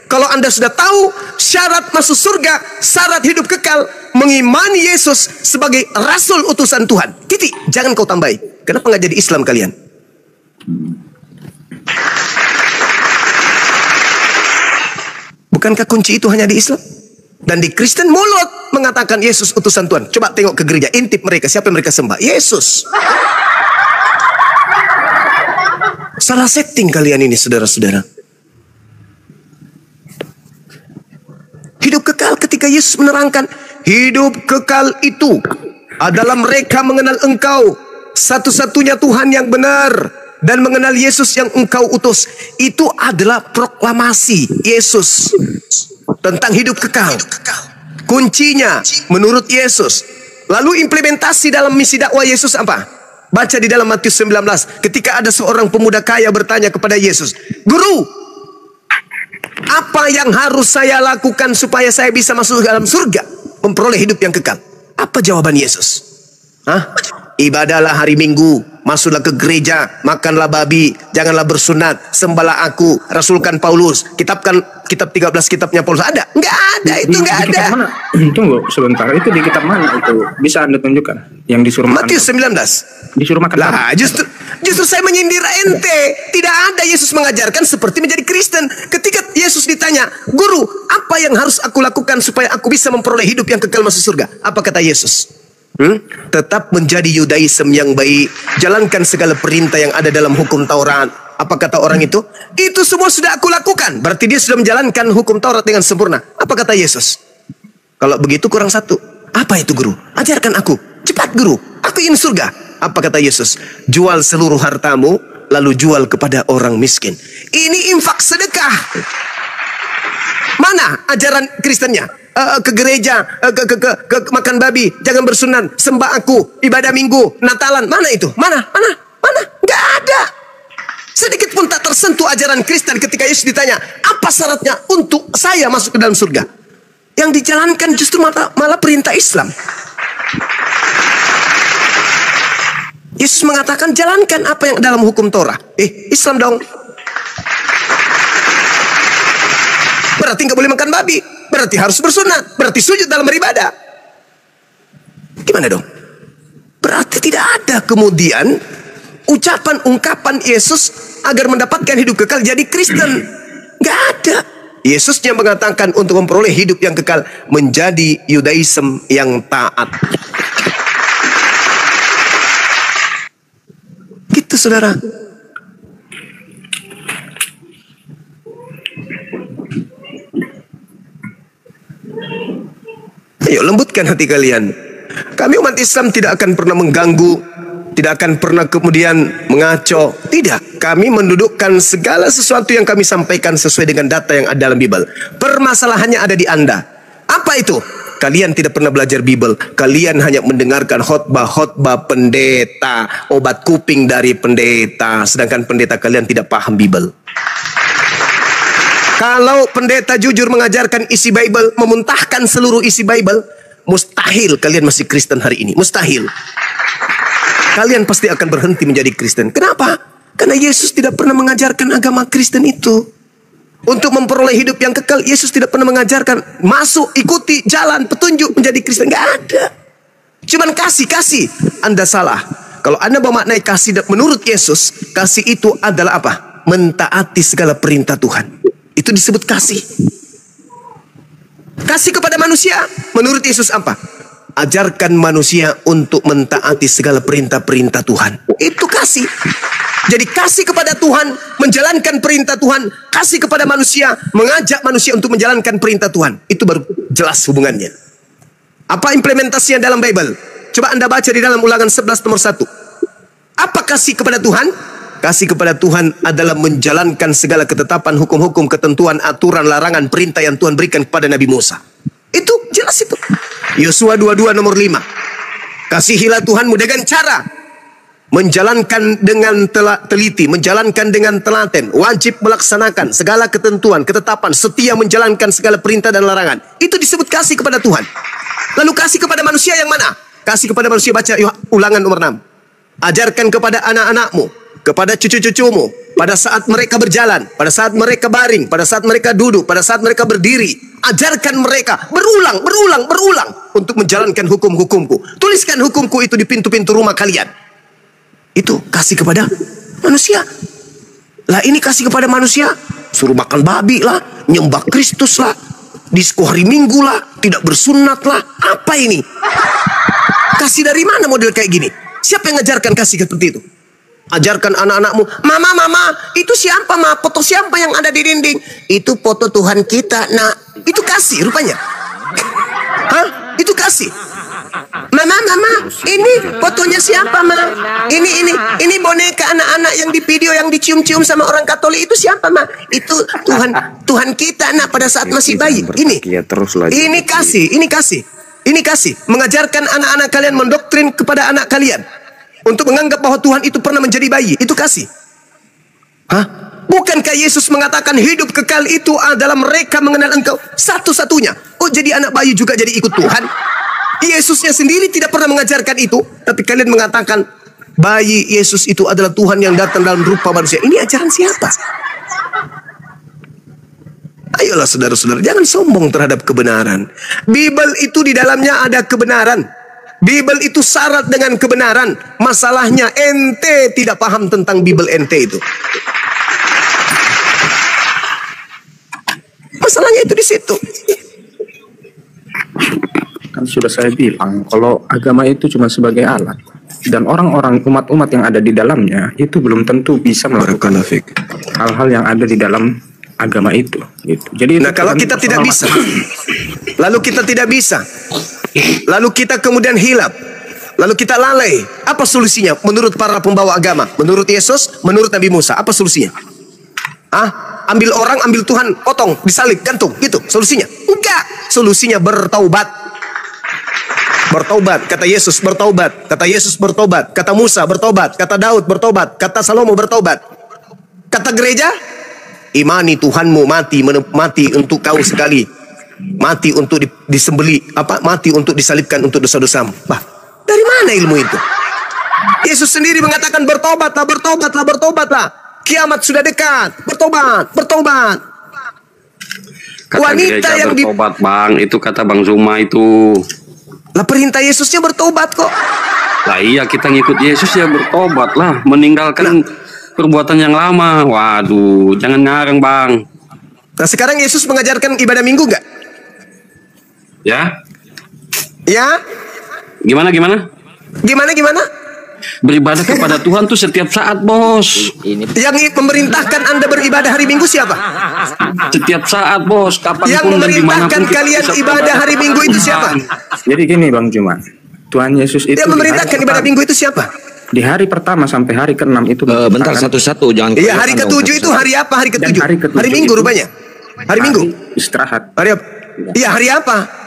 Kalau Anda sudah tahu syarat masuk surga, syarat hidup kekal, mengimani Yesus sebagai rasul utusan Tuhan. Titik, jangan kau tambahi. Kenapa nggak jadi Islam kalian? Bukankah kunci itu hanya di Islam? Dan di Kristen mulut mengatakan Yesus utusan Tuhan. Coba tengok ke gereja, intip mereka, siapa yang mereka sembah? Yesus. Salah setting kalian ini, saudara-saudara. Hidup kekal ketika Yesus menerangkan, hidup kekal itu adalah mereka mengenal Engkau satu-satunya Tuhan yang benar, dan mengenal Yesus yang Engkau utus. Itu adalah proklamasi Yesus tentang hidup kekal. Kuncinya menurut Yesus. Lalu implementasi dalam misi dakwah Yesus apa? Baca di dalam Matius 19, ketika ada seorang pemuda kaya bertanya kepada Yesus, "Guru, apa yang harus saya lakukan supaya saya bisa masuk ke dalam surga, memperoleh hidup yang kekal?" Apa jawaban Yesus? Ibadahlah hari Minggu, masuklah ke gereja, makanlah babi, janganlah bersunat, sembahlah aku, rasulkan Paulus, kitab 13 kitabnya Paulus. Ada? Enggak ada, itu enggak ada. Kitab mana? Tunggu sebentar, itu di kitab mana itu? Bisa Anda tunjukkan? Yang disuruh makan. Matius 19. Disuruh makan. Lah, justru saya menyindir ente. Tidak ada Yesus mengajarkan seperti menjadi Kristen. Ketika Yesus ditanya, "Guru, apa yang harus aku lakukan supaya aku bisa memperoleh hidup yang kekal masuk surga?" Apa kata Yesus? Tetap menjadi Yudaism yang baik, jalankan segala perintah yang ada dalam hukum Taurat. Apa kata orang itu? Itu semua sudah aku lakukan. Berarti dia sudah menjalankan hukum Taurat dengan sempurna. Apa kata Yesus? Kalau begitu kurang satu. Apa itu, Guru? Ajarkan aku. Cepat, Guru, aku ingin surga. Apa kata Yesus? Jual seluruh hartamu, lalu jual kepada orang miskin. Ini infak sedekah. Mana ajaran Kristennya? Ke gereja, ke makan babi, jangan bersunat, sembah aku, ibadah Minggu, Natalan. Mana itu? Mana? Nggak ada. Sedikit pun tak tersentuh ajaran Kristen ketika Yesus ditanya, apa syaratnya untuk saya masuk ke dalam surga? Yang dijalankan justru malah perintah Islam. Yesus mengatakan, jalankan apa yang dalam hukum Torah. Islam dong. Berarti nggak boleh makan babi, berarti harus bersunat, berarti sujud dalam beribadah. Gimana dong? Berarti tidak ada kemudian ungkapan Yesus agar mendapatkan hidup kekal jadi Kristen. Nggak ada. Yesus yang mengatakan untuk memperoleh hidup yang kekal menjadi Yudaism yang taat. Gitu, saudara. Ayo lembutkan hati kalian. Kami umat Islam tidak akan pernah mengganggu, tidak akan pernah kemudian mengaco. Tidak, kami mendudukkan segala sesuatu yang kami sampaikan sesuai dengan data yang ada dalam Bible. Permasalahannya ada di Anda. Apa itu? Kalian tidak pernah belajar Bible. Kalian hanya mendengarkan khotbah pendeta, obat kuping dari pendeta, sedangkan pendeta kalian tidak paham Bible. Kalau pendeta jujur mengajarkan isi Bible, memuntahkan seluruh isi Bible, mustahil kalian masih Kristen hari ini. Mustahil. Kalian pasti akan berhenti menjadi Kristen. Kenapa? Karena Yesus tidak pernah mengajarkan agama Kristen itu. Untuk memperoleh hidup yang kekal, Yesus tidak pernah mengajarkan masuk, ikuti, jalan, petunjuk menjadi Kristen. Gak ada. Cuman kasih. Anda salah. Kalau Anda memaknai kasih menurut Yesus, kasih itu adalah apa? Mentaati segala perintah Tuhan. Itu disebut kasih. Kasih kepada manusia menurut Yesus apa? Ajarkan manusia untuk mentaati segala perintah-perintah Tuhan. Itu kasih. Jadi kasih kepada Tuhan, menjalankan perintah Tuhan. Kasih kepada manusia, mengajak manusia untuk menjalankan perintah Tuhan. Itu baru jelas hubungannya. Apa implementasinya dalam Bible? Coba Anda baca di dalam Ulangan 11 nomor 1. Apa kasih kepada Tuhan? Kasih kepada Tuhan adalah menjalankan segala ketetapan, hukum-hukum, ketentuan, aturan, larangan, perintah yang Tuhan berikan kepada Nabi Musa. Itu jelas itu. Yosua 22 nomor 5. Kasihilah Tuhanmu dengan cara menjalankan dengan teliti, menjalankan dengan telaten, wajib melaksanakan segala ketentuan, ketetapan, setia menjalankan segala perintah dan larangan. Itu disebut kasih kepada Tuhan. Lalu kasih kepada manusia yang mana? Kasih kepada manusia, baca Ulangan nomor 6. Ajarkan kepada anak-anakmu, kepada cucu-cucumu, pada saat mereka berjalan, pada saat mereka baring, pada saat mereka duduk, pada saat mereka berdiri. Ajarkan mereka berulang untuk menjalankan hukum-hukumku. Tuliskan hukumku itu di pintu-pintu rumah kalian. Itu kasih kepada manusia. Lah ini kasih kepada manusia, suruh makan babi lah, nyembah Kristus lah, disko hari Minggu lah, tidak bersunat lah. Apa ini? Kasih dari mana model kayak gini? Siapa yang ngajarkan kasih seperti itu? Ajarkan anak-anakmu, mama, itu siapa ma? Foto siapa yang ada di dinding? Itu foto Tuhan kita. Nah, itu kasih rupanya. Hah? Itu kasih. Mama, ini fotonya siapa, Ma? Ini boneka anak-anak yang di video yang dicium-cium sama orang Katolik itu siapa, Ma? Itu Tuhan kita, nak, pada saat masih bayi. Ini kasih. Mengajarkan anak-anak kalian, mendoktrin kepada anak kalian untuk menganggap bahwa Tuhan itu pernah menjadi bayi. Itu kasih. Hah? Bukankah Yesus mengatakan hidup kekal itu adalah mereka mengenal Engkau satu-satunya? Oh, jadi anak bayi juga jadi ikut Tuhan? Yesusnya sendiri tidak pernah mengajarkan itu, tapi kalian mengatakan bayi Yesus itu adalah Tuhan yang datang dalam rupa manusia. Ini ajaran siapa? Ayolah saudara-saudara, jangan sombong terhadap kebenaran. Bible itu di dalamnya ada kebenaran. Bible itu syarat dengan kebenaran. Masalahnya ente tidak paham tentang Bible ente itu. Masalahnya itu di situ. Kan sudah saya bilang kalau agama itu cuma sebagai alat, dan orang-orang umat-umat yang ada di dalamnya itu belum tentu bisa melakukan hal-hal yang ada di dalam agama itu gitu. Jadi kalau kita tidak bisa, lalu kita kemudian hilap, lalu kita lalai, apa solusinya menurut para pembawa agama, menurut Yesus, menurut Nabi Musa? Apa solusinya? Ambil orang, ambil Tuhan, potong, disalib, gantung, gitu solusinya? Enggak, solusinya bertaubat. Bertobat, kata Yesus bertobat, kata Yesus bertobat, kata Musa bertobat, kata Daud bertobat, kata Salomo bertobat. Kata gereja, imani Tuhanmu, mati untuk kau sekali, mati untuk disembeli, mati untuk disalibkan untuk dosa-dosamu. Dari mana ilmu itu? Yesus sendiri mengatakan bertobatlah. Kiamat sudah dekat, bertobat. Kata Wanita yang bertobat, Bang, itu kata Bang Zuma itu. Lah perintah Yesusnya bertobat kok. Lah iya, kita ngikut Yesus ya bertobat lah, meninggalkan perbuatan yang lama. Waduh, jangan ngarang, Bang. Nah sekarang Yesus mengajarkan ibadah minggu nggak? Ya? Gimana? Beribadah kepada Tuhan tuh setiap saat, Bos. Yang memerintahkan Anda beribadah hari Minggu siapa? Setiap saat, Bos. Kapanpun yang memerintahkan kalian ibadah hari Minggu itu siapa? Jadi gini Bang Juma, Tuhan Yesus itu yang memerintahkan ibadah Minggu itu siapa? Di hari pertama sampai hari ke-6 itu bentar satu-satu, jangan. Iya, hari ke-7 itu hari apa? Hari ke-7. Hari Minggu rupanya. Hari Minggu. Istirahat. Hari apa? Iya, hari apa?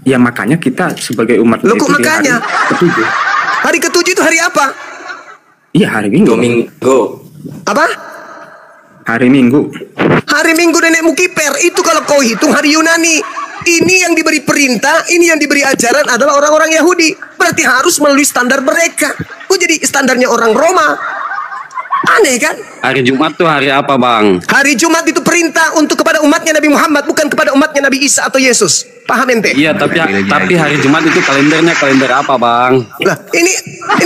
Ya makanya kita sebagai umat Loh, kok makanya? Hari ke-7 itu hari apa? Iya, hari Minggu. Apa? Hari Minggu. Hari Minggu nenekmu kiper. Itu kalau kau hitung hari Yunani. Ini yang diberi perintah, ini yang diberi ajaran adalah orang-orang Yahudi. Berarti harus melalui standar mereka. Kok jadi standarnya orang Roma? Aneh kan? Hari Jumat tuh hari apa, Bang? Hari Jumat itu perintah untuk kepada umatnya Nabi Muhammad, bukan kepada umatnya Nabi Isa atau Yesus. Paham ente? Iya, tapi hari Jumat itu kalendernya kalender apa, Bang? Lah, ini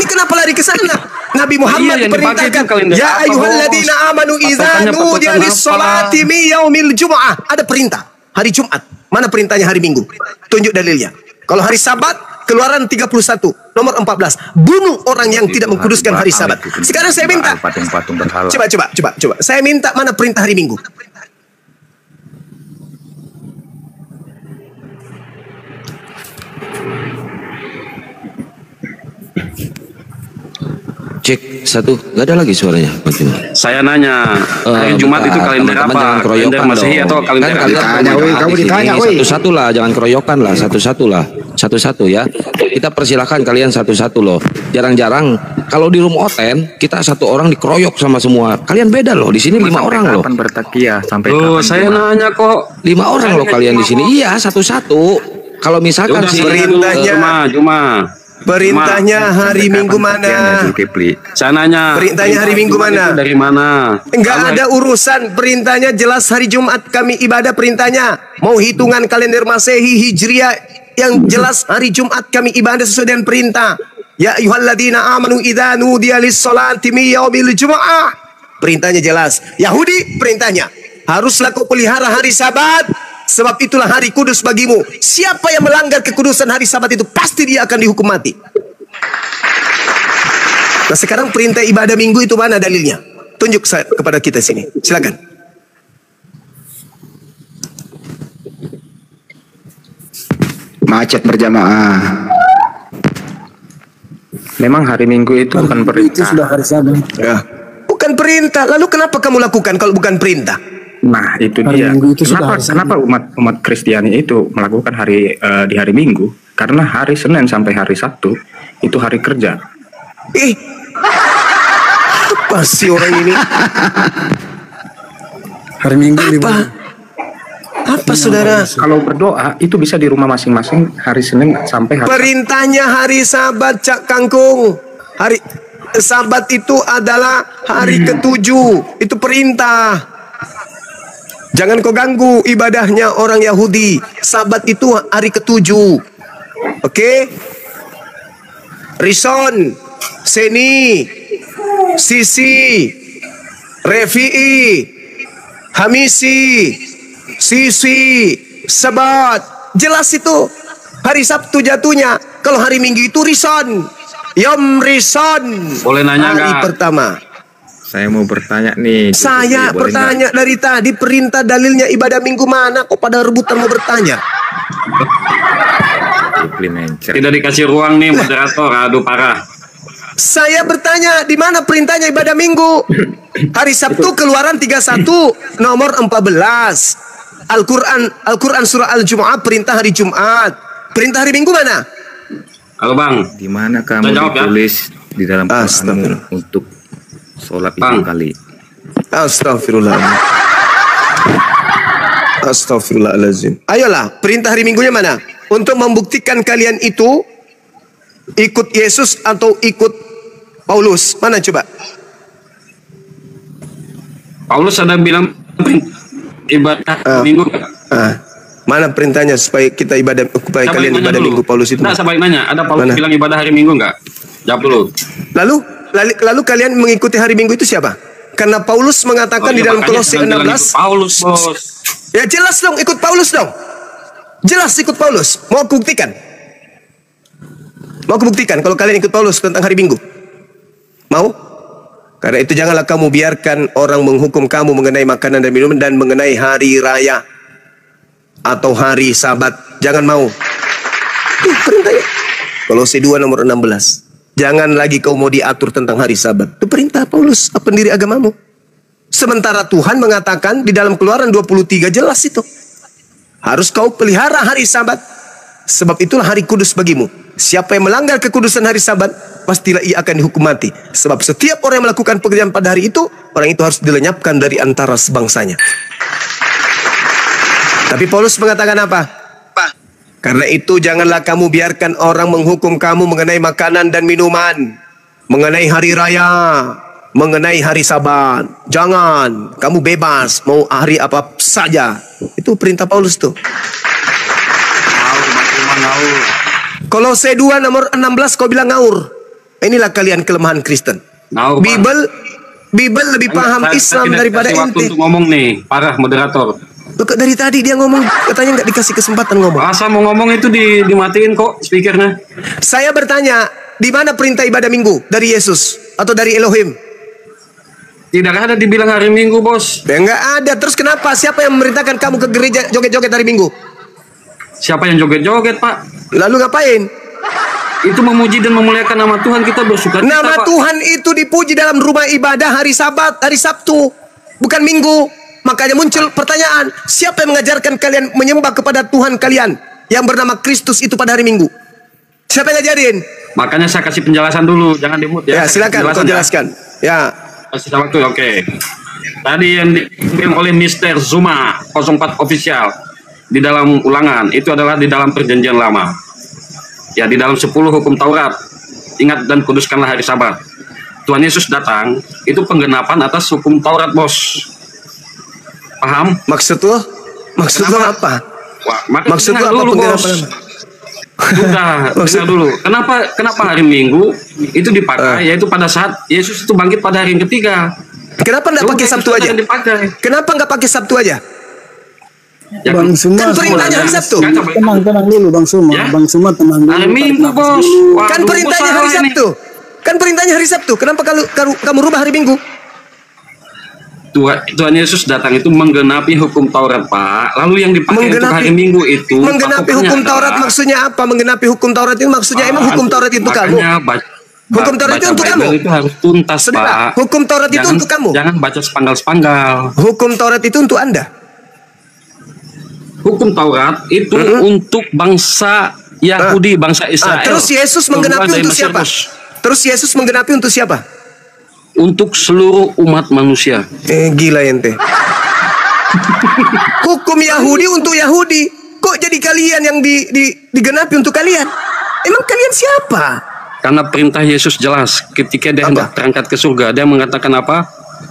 kenapa lari ke sana? Nabi Muhammad diperintahkan, ya ayyuhalladzina amanu idza nudiya lis-sholati min yaumil jumu'ah. Ada perintah hari Jumat. Mana perintahnya hari Minggu? Tunjuk dalilnya. Kalau hari Sabat, Keluaran 31 nomor 14, bunuh orang yang tidak mengkuduskan hari Sabat. Sekarang saya minta, coba. Saya minta mana perintah hari Minggu? Cek satu, nggak ada lagi suaranya. Bagaimana? Saya nanya, hari Jumat itu kalender apa? Kalender Masehi atau kalender? Kamu ditanya, satu-satu lah, jangan keroyokan lah, satu-satu lah. satu-satu ya. Kita persilahkan kalian satu-satu loh. Jarang-jarang kalau di room oten kita satu orang dikeroyok sama semua. Kalian beda loh. Di sini 5 orang loh. Kapan bertakia? Sampai Loh, kapan? saya nanya kok. 5 orang loh kalian di sini. Iya, satu-satu. Kalau misalkan Udah, si perintahnya- Cuma. Perintahnya hari Minggu mana? Saya nanya. Perintahnya hari Minggu mana? Itu dari mana? Enggak ada urusan, perintahnya jelas hari Jumat kami ibadah perintahnya. Mau hitungan kalender Masehi Hijriah yang jelas hari Jumat kami ibadah sesuai dengan perintah. Ya ayyuhalladzina amanu idza nudiya lis-sholati min yaumil jumu'ah. Perintahnya jelas. Yahudi perintahnya haruslah kau pelihara hari Sabat. Sebab itulah hari kudus bagimu. Siapa yang melanggar kekudusan hari Sabat itu pasti dia akan dihukum mati. Nah sekarang perintah ibadah minggu itu mana dalilnya? Tunjuk kepada kita sini. Silakan. Macet berjamaah. Memang hari Minggu itu bukan perintah. Ya. Bukan perintah. Lalu kenapa kamu lakukan kalau bukan perintah? Nah, itu dia. Kenapa umat Kristiani itu melakukan di hari Minggu? Karena hari Senin sampai hari Sabtu itu hari kerja. Apa sih orang ini? Hari Minggu Apa saudara? Kalau berdoa itu bisa di rumah masing-masing hari Senin sampai hari Perintahnya hari Sabat, Cak Kangkung. Hari Sabat itu adalah hari ketujuh. Itu perintah. Jangan kau ganggu ibadahnya orang Yahudi. Sabat itu hari ketujuh. Oke? Rison, Seni, Sisi, Refi'i, Hamisi, Sisi, Sabat. Jelas itu. Hari Sabtu jatuhnya. Kalau hari Minggu itu Rison. Yom Rison. Boleh nanya hari nggak? pertama. Saya mau bertanya nih. Saya Boleh bertanya dari tadi perintah dalilnya ibadah minggu mana kok pada rebutan mau bertanya? nggak? Tidak dikasih ruang nih moderator. Aduh parah. Saya bertanya di mana perintahnya ibadah minggu? Hari Sabtu Keluaran 31 nomor 14. Al-Quran surah Al-Jumu'ah perintah hari Jumat. Perintah hari Minggu mana? Halo Bang. Di mana kamu Jawab, ya? ditulis di dalam Quranmu untuk sholat itu kali? Astagfirullah. Astagfirullahaladzim. Ayolah, perintah hari Minggunya mana? Untuk membuktikan kalian itu ikut Yesus atau ikut Paulus. Mana coba? Paulus ada bilang ibadah minggu. Mana perintahnya supaya kita ibadah, supaya kalian ibadah dulu. Minggu Paulus itu? Nah, saya nanya, ada Paulus Mana? bilang ibadah hari Minggu enggak? Jawab dulu. Lalu kalian mengikuti hari Minggu itu siapa? Karena Paulus mengatakan di dalam Kolose 16. Paulus, bos. Ya jelas dong, ikut Paulus dong. Jelas ikut Paulus. Mau aku buktikan? Mau aku buktikan kalau kalian ikut Paulus tentang hari Minggu? Mau? Karena itu janganlah kamu biarkan orang menghukum kamu mengenai makanan dan minuman dan mengenai hari raya atau hari Sabat. Jangan mau. Perintahnya. Kolose 2 nomor 16. Jangan lagi kau mau diatur tentang hari Sabat. Itu perintah Paulus, pendiri agamamu. Sementara Tuhan mengatakan di dalam Keluaran 23 jelas itu. Harus kau pelihara hari Sabat. Sebab itulah hari kudus bagimu. Siapa yang melanggar kekudusan hari Sabat, pastilah ia akan dihukum mati. Sebab setiap orang yang melakukan pekerjaan pada hari itu, orang itu harus dilenyapkan dari antara sebangsanya. Tapi Paulus mengatakan apa? Karena itu janganlah kamu biarkan orang menghukum kamu mengenai makanan dan minuman, mengenai hari raya, mengenai hari Sabat. Jangan, kamu bebas mau hari apa saja. Itu perintah Paulus tuh. Kolose 2 nomor 16 kau bilang ngaur. Inilah kalian kelemahan Kristen. Bible lebih paham Islam daripada ente. Untuk ngomong nih, parah moderator. Dari tadi dia ngomong, katanya nggak dikasih kesempatan ngomong. Masa mau ngomong itu dimatiin kok speakernya. Saya bertanya, di mana perintah ibadah minggu? Dari Yesus atau dari Elohim? Tidak ada dibilang hari Minggu, bos. Ya nggak ada. Terus kenapa? Siapa yang memerintahkan kamu ke gereja joget-joget hari Minggu? Siapa yang joget-joget, Pak? Lalu ngapain? Itu memuji dan memuliakan nama Tuhan, kita bersuka cita, Nama Pak. Tuhan itu dipuji dalam rumah ibadah hari Sabat, hari Sabtu, bukan Minggu. Makanya muncul pertanyaan, siapa yang mengajarkan kalian menyembah kepada Tuhan kalian? yang bernama Kristus itu pada hari Minggu? Siapa yang ngajarin? Makanya saya kasih penjelasan dulu, jangan dimut ya. Ya, silakan kau jelaskan. Ya. Kasih waktu, oke. Tadi yang dikirim oleh Mr. Zuma 04 official di dalam ulangan itu adalah di dalam perjanjian lama. Ya, di dalam 10 hukum Taurat. Ingat dan kuduskanlah hari Sabat. Tuhan Yesus datang, itu penggenapan atas hukum Taurat, bos. Paham? Maksud lo? Maksud lo apa? Wah, Maksud lo apa dulu, penggenapan? Sudah, dengar dulu. Kenapa hari Minggu itu dipakai? Yaitu pada saat Yesus itu bangkit pada hari yang ketiga. Kenapa nggak pakai Sabtu aja? Kenapa nggak pakai Sabtu aja? Ya, Bang Suma, kan perintahnya hari Sabtu. tenang dulu Bang Suma. Ya? Bang Suma tenang dulu. Hari Minggu, bos. Waduh, Kan perintahnya bos, hari salah ini. Sabtu. Kan perintahnya hari Sabtu. Kenapa kamu rubah hari Minggu? Tuhan Yesus datang itu menggenapi hukum Taurat, Pak. Lalu yang dipakai untuk hari Minggu itu menggenapi patokannya hukum Taurat adalah- maksudnya apa? Menggenapi hukum Taurat itu maksudnya emang hukum Taurat itu kamu? Hukum Taurat itu untuk kamu? Itu harus tuntas, Saudara, Pak. hukum Taurat itu untuk kamu? Jangan baca sepanggal-sepanggal. Hukum Taurat itu untuk Anda. Hukum Taurat itu untuk bangsa Yahudi, bangsa Israel. Terus Yesus Keluar menggenapi dari untuk Mesir, siapa? bos. Terus Yesus menggenapi untuk siapa? Untuk seluruh umat manusia. Gila ente. Hukum Yahudi untuk Yahudi. Kok jadi kalian yang digenapi untuk kalian? Emang kalian siapa? Karena perintah Yesus jelas. Ketika dia hendak terangkat ke surga, dia mengatakan apa?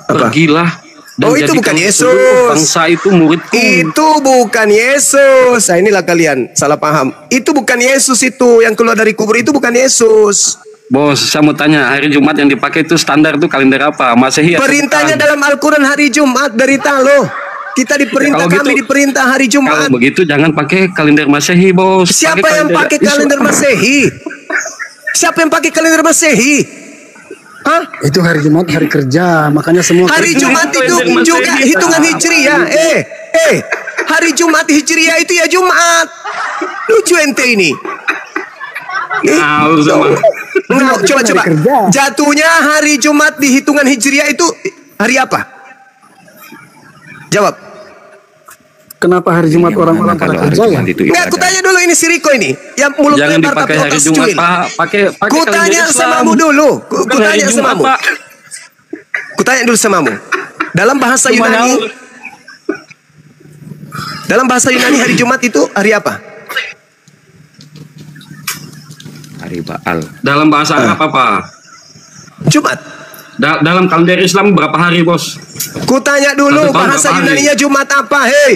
Pergilah dan Oh, itu jadikan bukan seluruh Yesus. bangsa itu muridku. Itu bukan Yesus. Nah, inilah kalian salah paham. Itu bukan Yesus itu yang keluar dari kubur, itu bukan Yesus. Bos, saya mau tanya, hari Jumat yang dipakai itu standar itu kalender apa? Masehi atau Perintahnya bukan? dalam Al-Quran hari Jumat dari Talo. Kita diperintah, Kalau kami gitu- diperintah hari Jumat. Kalau begitu jangan pakai kalender Masehi, bos. Siapa yang pakai kalender Masehi? Siapa yang pakai kalender Masehi? Hah? Itu hari Jumat, hari kerja, makanya semua Hari kerja. Jumat itu juga hitungan Hijriah. Hari Jumat Hijriah itu ya Jumat. Lucu ente ini. Enggak, coba. kerja. Jatuhnya hari Jumat di hitungan Hijriah itu hari apa? Jawab. Kenapa hari Jumat orang-orang pada Kalau hari kerja ya? Jumat itu Enggak, aku tanya dulu ini si Riko ini. Yang mulut Jangan lebar dipakai tapi hari otak Jumat, cuil. Pak. Pakai Ku kalender tanya Islam. samamu dulu. Ku Bukan hari tanya Jumat, samamu. Pak. Ku tanya dulu samamu. Dalam bahasa Yunani, hari Jumat itu hari apa? hari Baal. Dalam bahasa Arab apa? Jumat. Dalam kalender Islam berapa hari, bos? Ku tanya dulu Satu tahun bahasa berapa hari? Yunaninya Jumat apa? Hei.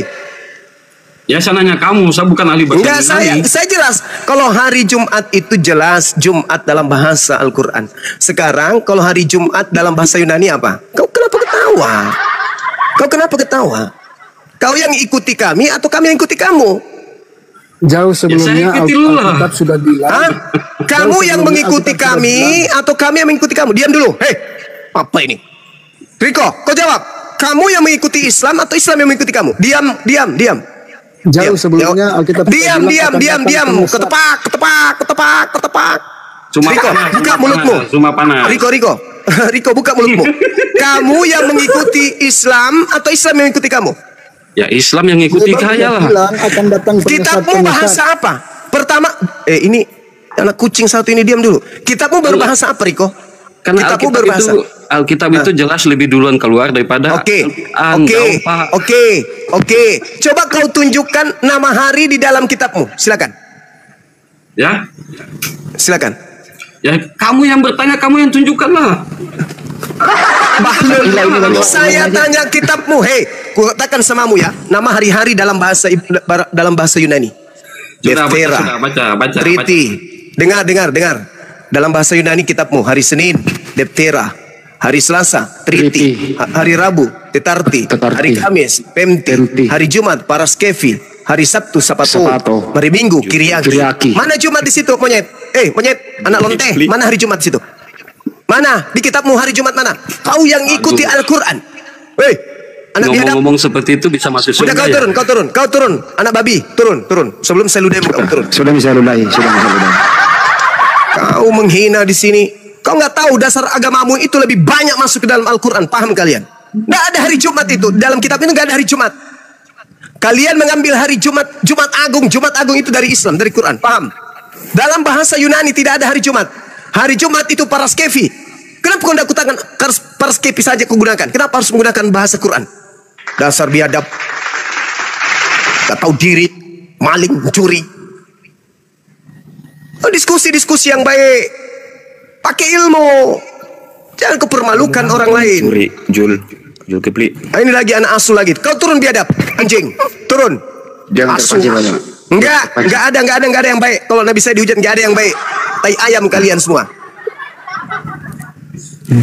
Ya saya nanya kamu, saya bukan ahli bahasa Enggak, Yunani. saya jelas. Kalau hari Jumat itu jelas Jumat dalam bahasa Al-Quran. Sekarang kalau hari Jumat dalam bahasa Yunani apa? Kau kenapa ketawa? Kau kenapa ketawa? Kau yang ikuti kami atau kami yang ikuti kamu? Jauh sebelumnya ikuti lu lah. Alkitab sudah bilang. Hah? Kamu Jauh yang sebelumnya mengikuti Alkitab sudah kami bilang. atau kami yang mengikuti kamu? Diam dulu. Hei, apa ini? Riko, kau jawab. Kamu yang mengikuti Islam atau Islam yang mengikuti kamu? Diam. Jauh sebelumnya Alkitab sudah Diam. bilang akan datang pengusaha. Ketepak. Cuma Riko, panas, buka cuma mulutmu. panas, cuma panas. Riko, buka mulutmu. Kamu yang mengikuti Islam atau Islam yang mengikuti kamu? Ya Islam yang ngikuti Sebab kaya dia lah. bilang akan datang Kitabmu bahasa apa? Pertama, ini anak kucing satu ini diam dulu. Kitabmu berbahasa apa, Riko? Karena Kitabmu Alkitab berbahasa. itu, Alkitab itu jelas lebih duluan keluar daripada Oke. Al-Quran. Oke. Coba kau tunjukkan nama hari di dalam kitabmu. Silakan. Ya, Silakan. ya kamu yang bertanya, kamu yang tunjukkan lah. Saya tanya kitabmu. Hei, ku katakan samamu ya. Nama hari-hari dalam bahasa Yunani. Sudah Deftera. baca. Triti. Dengar. Dalam bahasa Yunani kitabmu, hari Senin, Deftera. Hari Selasa, Triti. Hari Rabu, Tetarti. Hari Kamis, Pemti. Hari Jumat, Paraskevi. Hari Sabtu, Sapato. Hari Minggu, Kiriaki. Mana Jumat di situ, monyet? Monyet, anak lonte. Mana hari Jumat di situ? Mana? Di kitabmu hari Jumat mana? Kau yang ikuti Al-Quran. Weh, anak biadab. Ngomong-ngomong seperti itu bisa masuk surga. Udah kau turun. Anak babi, turun. Sebelum saya ludahi kamu turun. Sudah bisa ludahi. Kau menghina di sini. Kau nggak tahu dasar agamamu itu lebih banyak masuk ke dalam Al-Quran. Paham kalian? Nggak ada hari Jumat itu. Dalam kitab itu nggak ada hari Jumat. Kalian mengambil hari Jumat Agung. Jumat Agung itu dari Islam, dari Quran. Paham? Dalam bahasa Yunani tidak ada hari Jumat. Hari Jumat itu paraskevi. Kenapa kau tidak kutakan paraskevi saja kau gunakan? Kenapa harus menggunakan bahasa Quran? Dasar biadab. Tak tahu diri, maling, mencuri. Diskusi-diskusi yang baik. Pakai ilmu. Jangan kau permalukan orang lain. Curi, Jul Kepli. Ini lagi anak asuh lagi. Kau turun biadab, anjing. Turun. Jangan Asuh. terpancing banyak. Enggak ada yang baik. Kalau Nabi saya dihujat, enggak ada yang baik. Tai ayam kalian semua.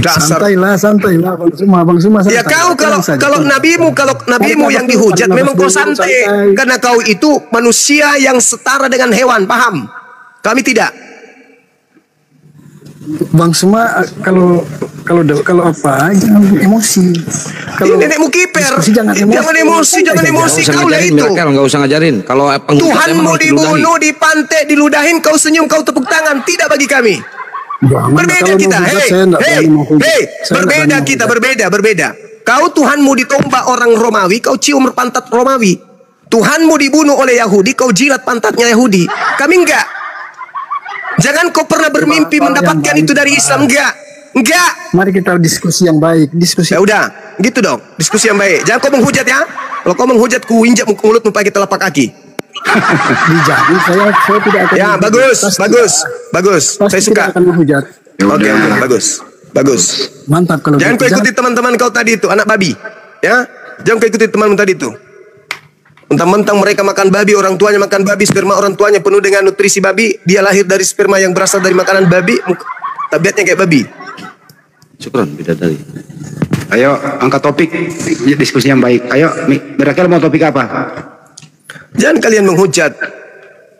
Dasar. Santailah Bang Suma. Ya kau kalau nabimu yang dihujat memang kau santai karena kau itu manusia yang setara dengan hewan, paham? Kami tidak. Bang Suma kalau apa jangan emosi. Kalau nenekmu kiper, jangan emosi kau lah itu. Nggak usah ngajarin. Kalau Tuhanmu dibunuh, dipantai, diludahin, kau senyum, kau tepuk tangan. Tidak bagi kami. Berbeda kita. Berbeda. Kau Tuhanmu ditombak orang Romawi, kau cium pantat Romawi. Tuhanmu dibunuh oleh Yahudi, kau jilat pantatnya Yahudi. Kami enggak. Jangan kau pernah bermimpi mendapatkan itu dari Islam. Enggak. Mari kita diskusi yang baik. Ya udah, gitu dong. Diskusi yang baik. Jangan kau menghujat ya. Kalau kau menghujat, ku injak mulutmu pakai telapak kaki. Saya tidak akan. Ya, bagus. Saya suka. Akan menghujat. Oke, bagus. Mantap kalau. Jangan kau ikuti teman-teman kau tadi itu, anak babi. Ya, jangan kau ikuti temanmu tadi itu. Mentang-mentang mereka makan babi, orang tuanya makan babi, sperma orang tuanya penuh dengan nutrisi babi, dia lahir dari sperma yang berasal dari makanan babi, tabiatnya kayak babi. Syukron, bidadari. Ayo, angkat topik diskusi yang baik. Ayo, Mirakel mau topik apa? Jangan kalian menghujat.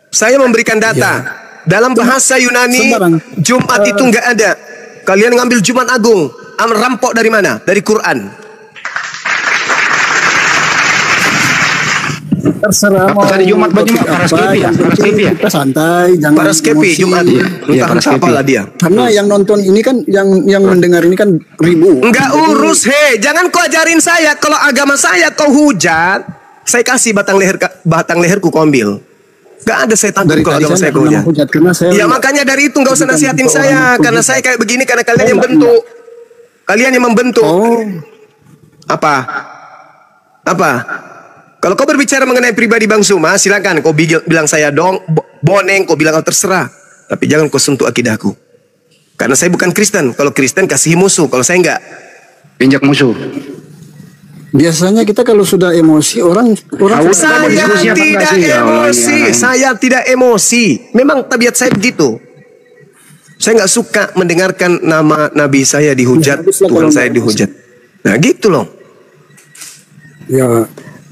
Saya memberikan data. Dalam bahasa Yunani, Jumat itu enggak ada. Kalian ngambil Jumat Agung, rampok dari mana? Dari Quran. Terserah mau tadi Jumat baju paraskepi ya? Kita santai, jangan paraskepi Jumat. Entah apalah dia. Karena yang nonton ini kan yang mendengar ini kan ribu. Enggak urus, jangan kau ajarin saya. Kalau agama saya kau hujat, saya kasih batang leherku kau ambil. Gak ada saya takut kalau agama saya kau hujat. Ya makanya dari itu enggak usah nasihatin saya, karena saya kayak begini karena kalian yang bentuk. Kalian yang membentuk. Apa? Kalau kau berbicara mengenai pribadi Bang Suma, silakan kau bilang saya boneng, kau bilang kau terserah. Tapi jangan kau sentuh akidahku. Karena saya bukan Kristen. Kalau Kristen kasih musuh, kalau saya enggak. Injak musuh. Biasanya kita kalau sudah emosi orang saya tidak emosi. Memang tabiat saya begitu. Saya nggak suka mendengarkan nama Nabi saya dihujat, Tuhan saya dihujat. Nah gitu loh.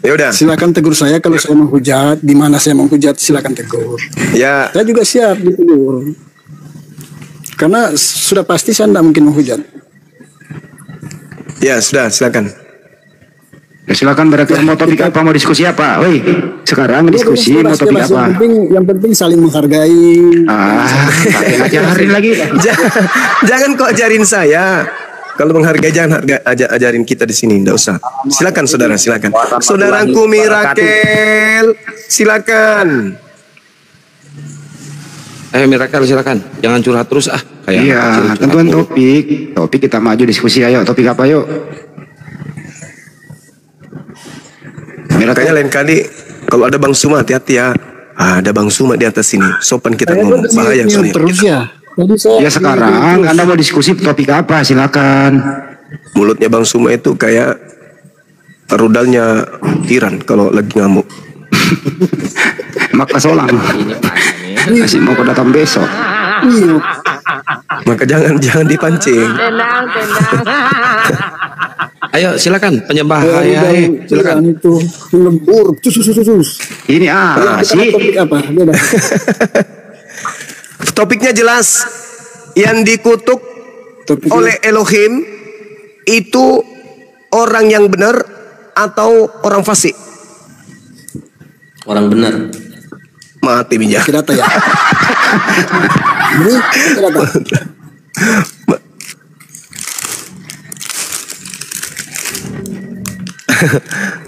Ya udah. Silakan tegur saya kalau saya menghujat, di mana saya menghujat silakan tegur. Ya. Saya juga siap ditegur. Karena sudah pasti saya tidak mungkin menghujat. Ya sudah, silakan. Ya silakan berarti mau topik apa, mau diskusi apa? Woi, sekarang diskusi mau topik apa? Yang penting saling menghargai. Ajarin lagi. Jangan kok ajarin saya. Kalau menghargai jangan ajarin kita di sini, enggak usah. Silakan saudara, silakan. Saudaraku Mirakel, silakan. Mirakel silakan. Jangan curhat terus ah. Iya, tentuan topik kita maju diskusi. Ayo, topik apa yuk? Kayaknya lain kali kalau ada Bang Suma hati-hati ya. Ada Bang Suma di atas sini. Sopan kita ngomong, bahaya soalnya. Terus ya. Ya sekarang Anda mau diskusi topik apa? Silakan. Mulutnya Bang Suma itu kayak rudalnya Iran kalau lagi ngamuk. Maka solang. Masih mau datang besok. Maka jangan dipancing. Tenang. Ayo silakan penyembah. Silakan. Itu lembur. Ini sih. Topik apa? Topiknya jelas. Yang dikutuk oleh Elohim itu orang yang benar atau orang fasik? Orang benar. Mati bijak. Data ya. Ini data.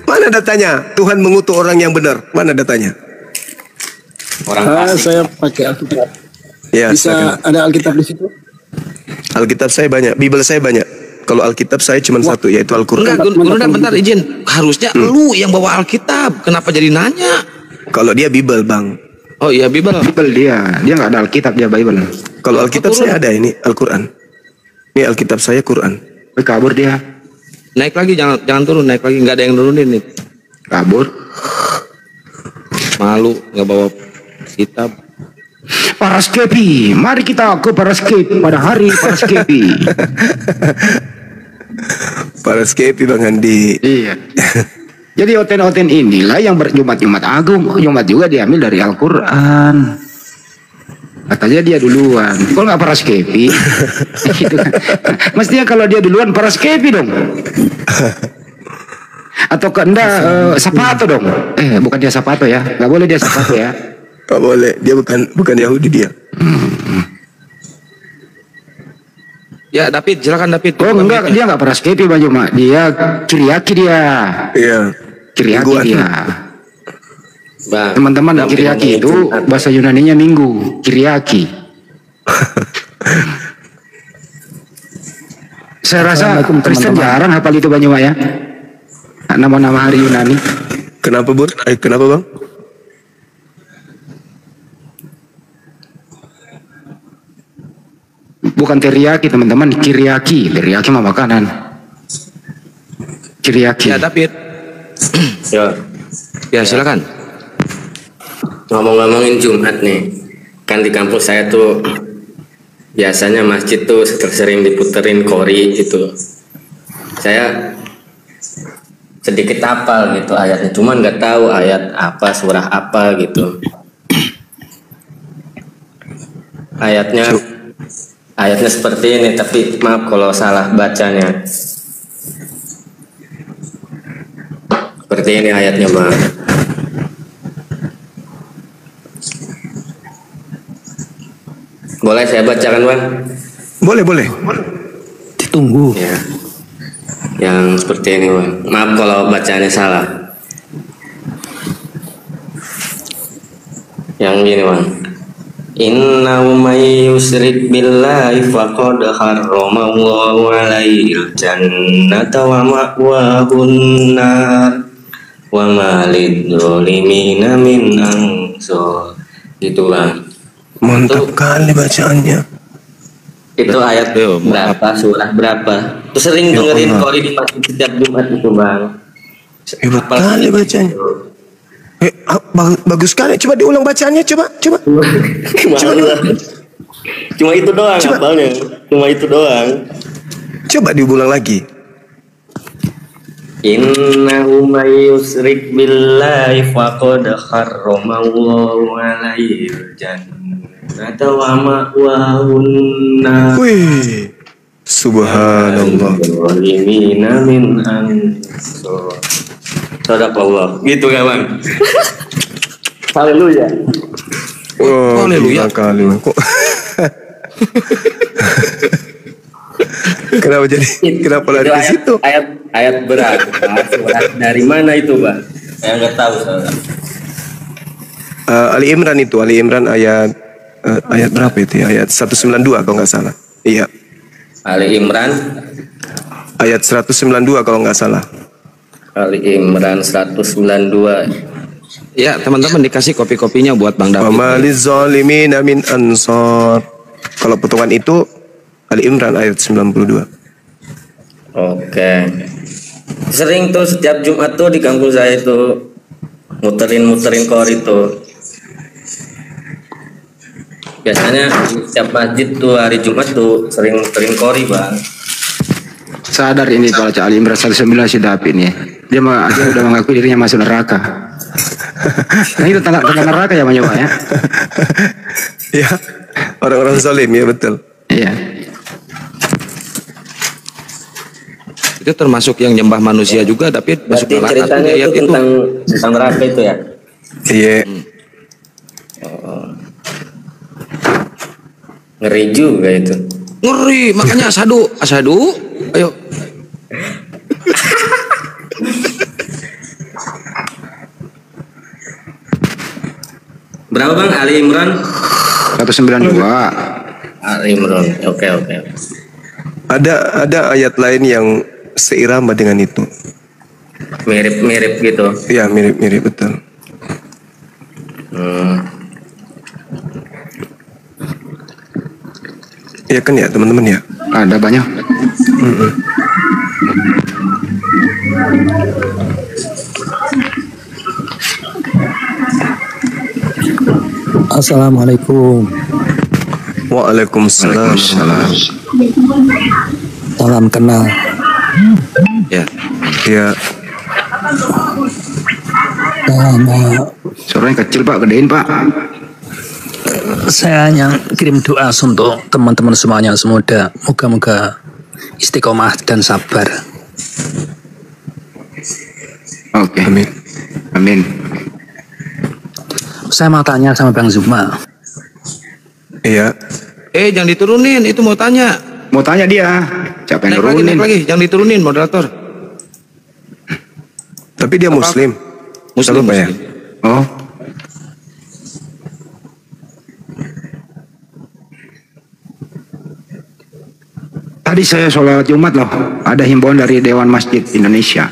Mana Mana datanya? Tuhan mengutuk orang yang benar. Mana datanya? Saya pakai Alkitab. Ya, Bisa silakan. ada Alkitab di situ? Alkitab saya banyak, Bible saya banyak. Kalau Alkitab saya cuma satu, yaitu Al-Quran. Enggak, Guru bentar izin. Harusnya lu yang bawa Alkitab. Kenapa jadi nanya? Kalau dia Bible, Bang. Oh iya, Bible. Bible dia nggak ada Alkitab, dia Bible. Kalau Alkitab saya ada, ini Al-Quran. Ini Alkitab saya Quran. Kabur dia. Naik lagi, jangan turun, naik lagi. Nggak ada yang nurunin nih. Kabur. Malu nggak bawa kitab. Paraskepi, mari kita ke Paraskepi pada hari Paraskepi. Paraskepi Bang Andi. Iya. Jadi oten-oten inilah yang berjumat-jumat agung. Jumat juga diambil dari Al-Quran. Katanya dia duluan. Kalau nggak Paraskepi, gitu kan. Mestinya kalau dia duluan Paraskepi dong. Atau keendah Sapato dong. Bukan dia Sapato ya. Nggak boleh dia Sapato ya. Nggak boleh. Dia bukan Yahudi dia. Ya David, silakan David. Oh enggak, dia nggak Paraskepi Bang Juma. Dia Kiriaki dia. Iya. Kiriaki dia. Teman-teman, Kiriaki itu bahasa Yunaninya minggu. Kiriaki. Saya rasa Kristen jarang hafal itu Bang Juma ya. Nama-nama hari Yunani. Kenapa Bur? Kenapa Bang? Bukan teriyaki teman-teman, kiriaki. Teriyaki mah makanan. Kiriaki. Ya David. Ya silakan. Ngomong-ngomongin Jumat nih, kan di kampus saya tuh biasanya masjid tuh sering diputerin kori gitu. Saya sedikit hafal gitu ayatnya, cuman nggak tahu ayat apa, surah apa gitu. Ayatnya seperti ini, tapi maaf kalau salah bacanya. Seperti ini ayatnya Bang. Boleh saya bacakan Bang? Boleh. Ditunggu. Ya. Yang seperti ini Bang. Maaf kalau bacanya salah. Yang gini Bang. Innahu may yusrik billahi faqad harramallahu alaihil jannata wa ma'wahun nar wa ma lidzalimina min ansor. Gitu Bang. Mantap kali bacaannya. Itu ayat berapa, surah berapa? Tuh sering dengerin kori di masjid setiap Jumat itu Bang. Hebat kali bacanya. Bagus sekali. Coba diulang bacaannya, coba. Cuma itu doang hafalnya. Cuma itu doang. Coba diulang lagi. Innahu may yusrik billahi faqad harramallahu alaihil jannata wa ma'wahun nar. Wih. Subhanallah. Zalimina min ansor. Sadaqallah. Gitu ya Bang. Haleluya. Oh, haleluya kali. Kenapa lari ke situ? Ayat berat. Dari mana itu Bang? Saya nggak tahu soalnya. Ali Imran ayat berapa itu ya? Ayat 192 kalau nggak salah. Iya. Ali Imran ayat 192 kalau nggak salah. Ali Imran 192. Ya teman-teman dikasih kopi-kopinya buat Bang David. Wamaliz zalimin min ansor. Kalau potongan itu Ali Imran ayat 92. Oke. Sering tuh setiap Jumat tuh di kampung saya tuh muterin kori tuh. Biasanya setiap masjid tuh hari Jumat tuh sering muterin kori Bang. Sadar ini kalau Ali Imran 109 si David nih. Dia udah mengakui dirinya masuk neraka. Nah itu tanda neraka ya Bang Juma ya. Ya, orang-orang zalim ya betul. Iya. Itu termasuk yang nyembah manusia juga, tapi masuk neraka. Ceritanya itu tentang neraka itu ya. Iya. Ngeri juga itu. Ngeri, makanya asadu. Ayo. 192. Al-Imran. Oke. Ada ayat lain yang seirama dengan itu. Mirip-mirip gitu. Iya, mirip-mirip betul. Iya kan ya teman-teman ya? Ada banyak. Assalamualaikum. Waalaikumsalam. Salam kenal. Ya. Ya. Suaranya kecil Pak, gedein Pak. Saya hanya kirim doa untuk teman-teman semuanya, semoga moga-moga istiqomah dan sabar. Oke. Amin. Saya mau tanya sama Bang Zuma. Iya. Jangan diturunin, itu mau tanya. Mau tanya dia. Siapa yang nurunin? Naik lagi, jangan diturunin moderator. Tapi dia Muslim. Muslim apa ya? Oh. Tadi saya sholat Jumat loh. Ada himbauan dari Dewan Masjid Indonesia.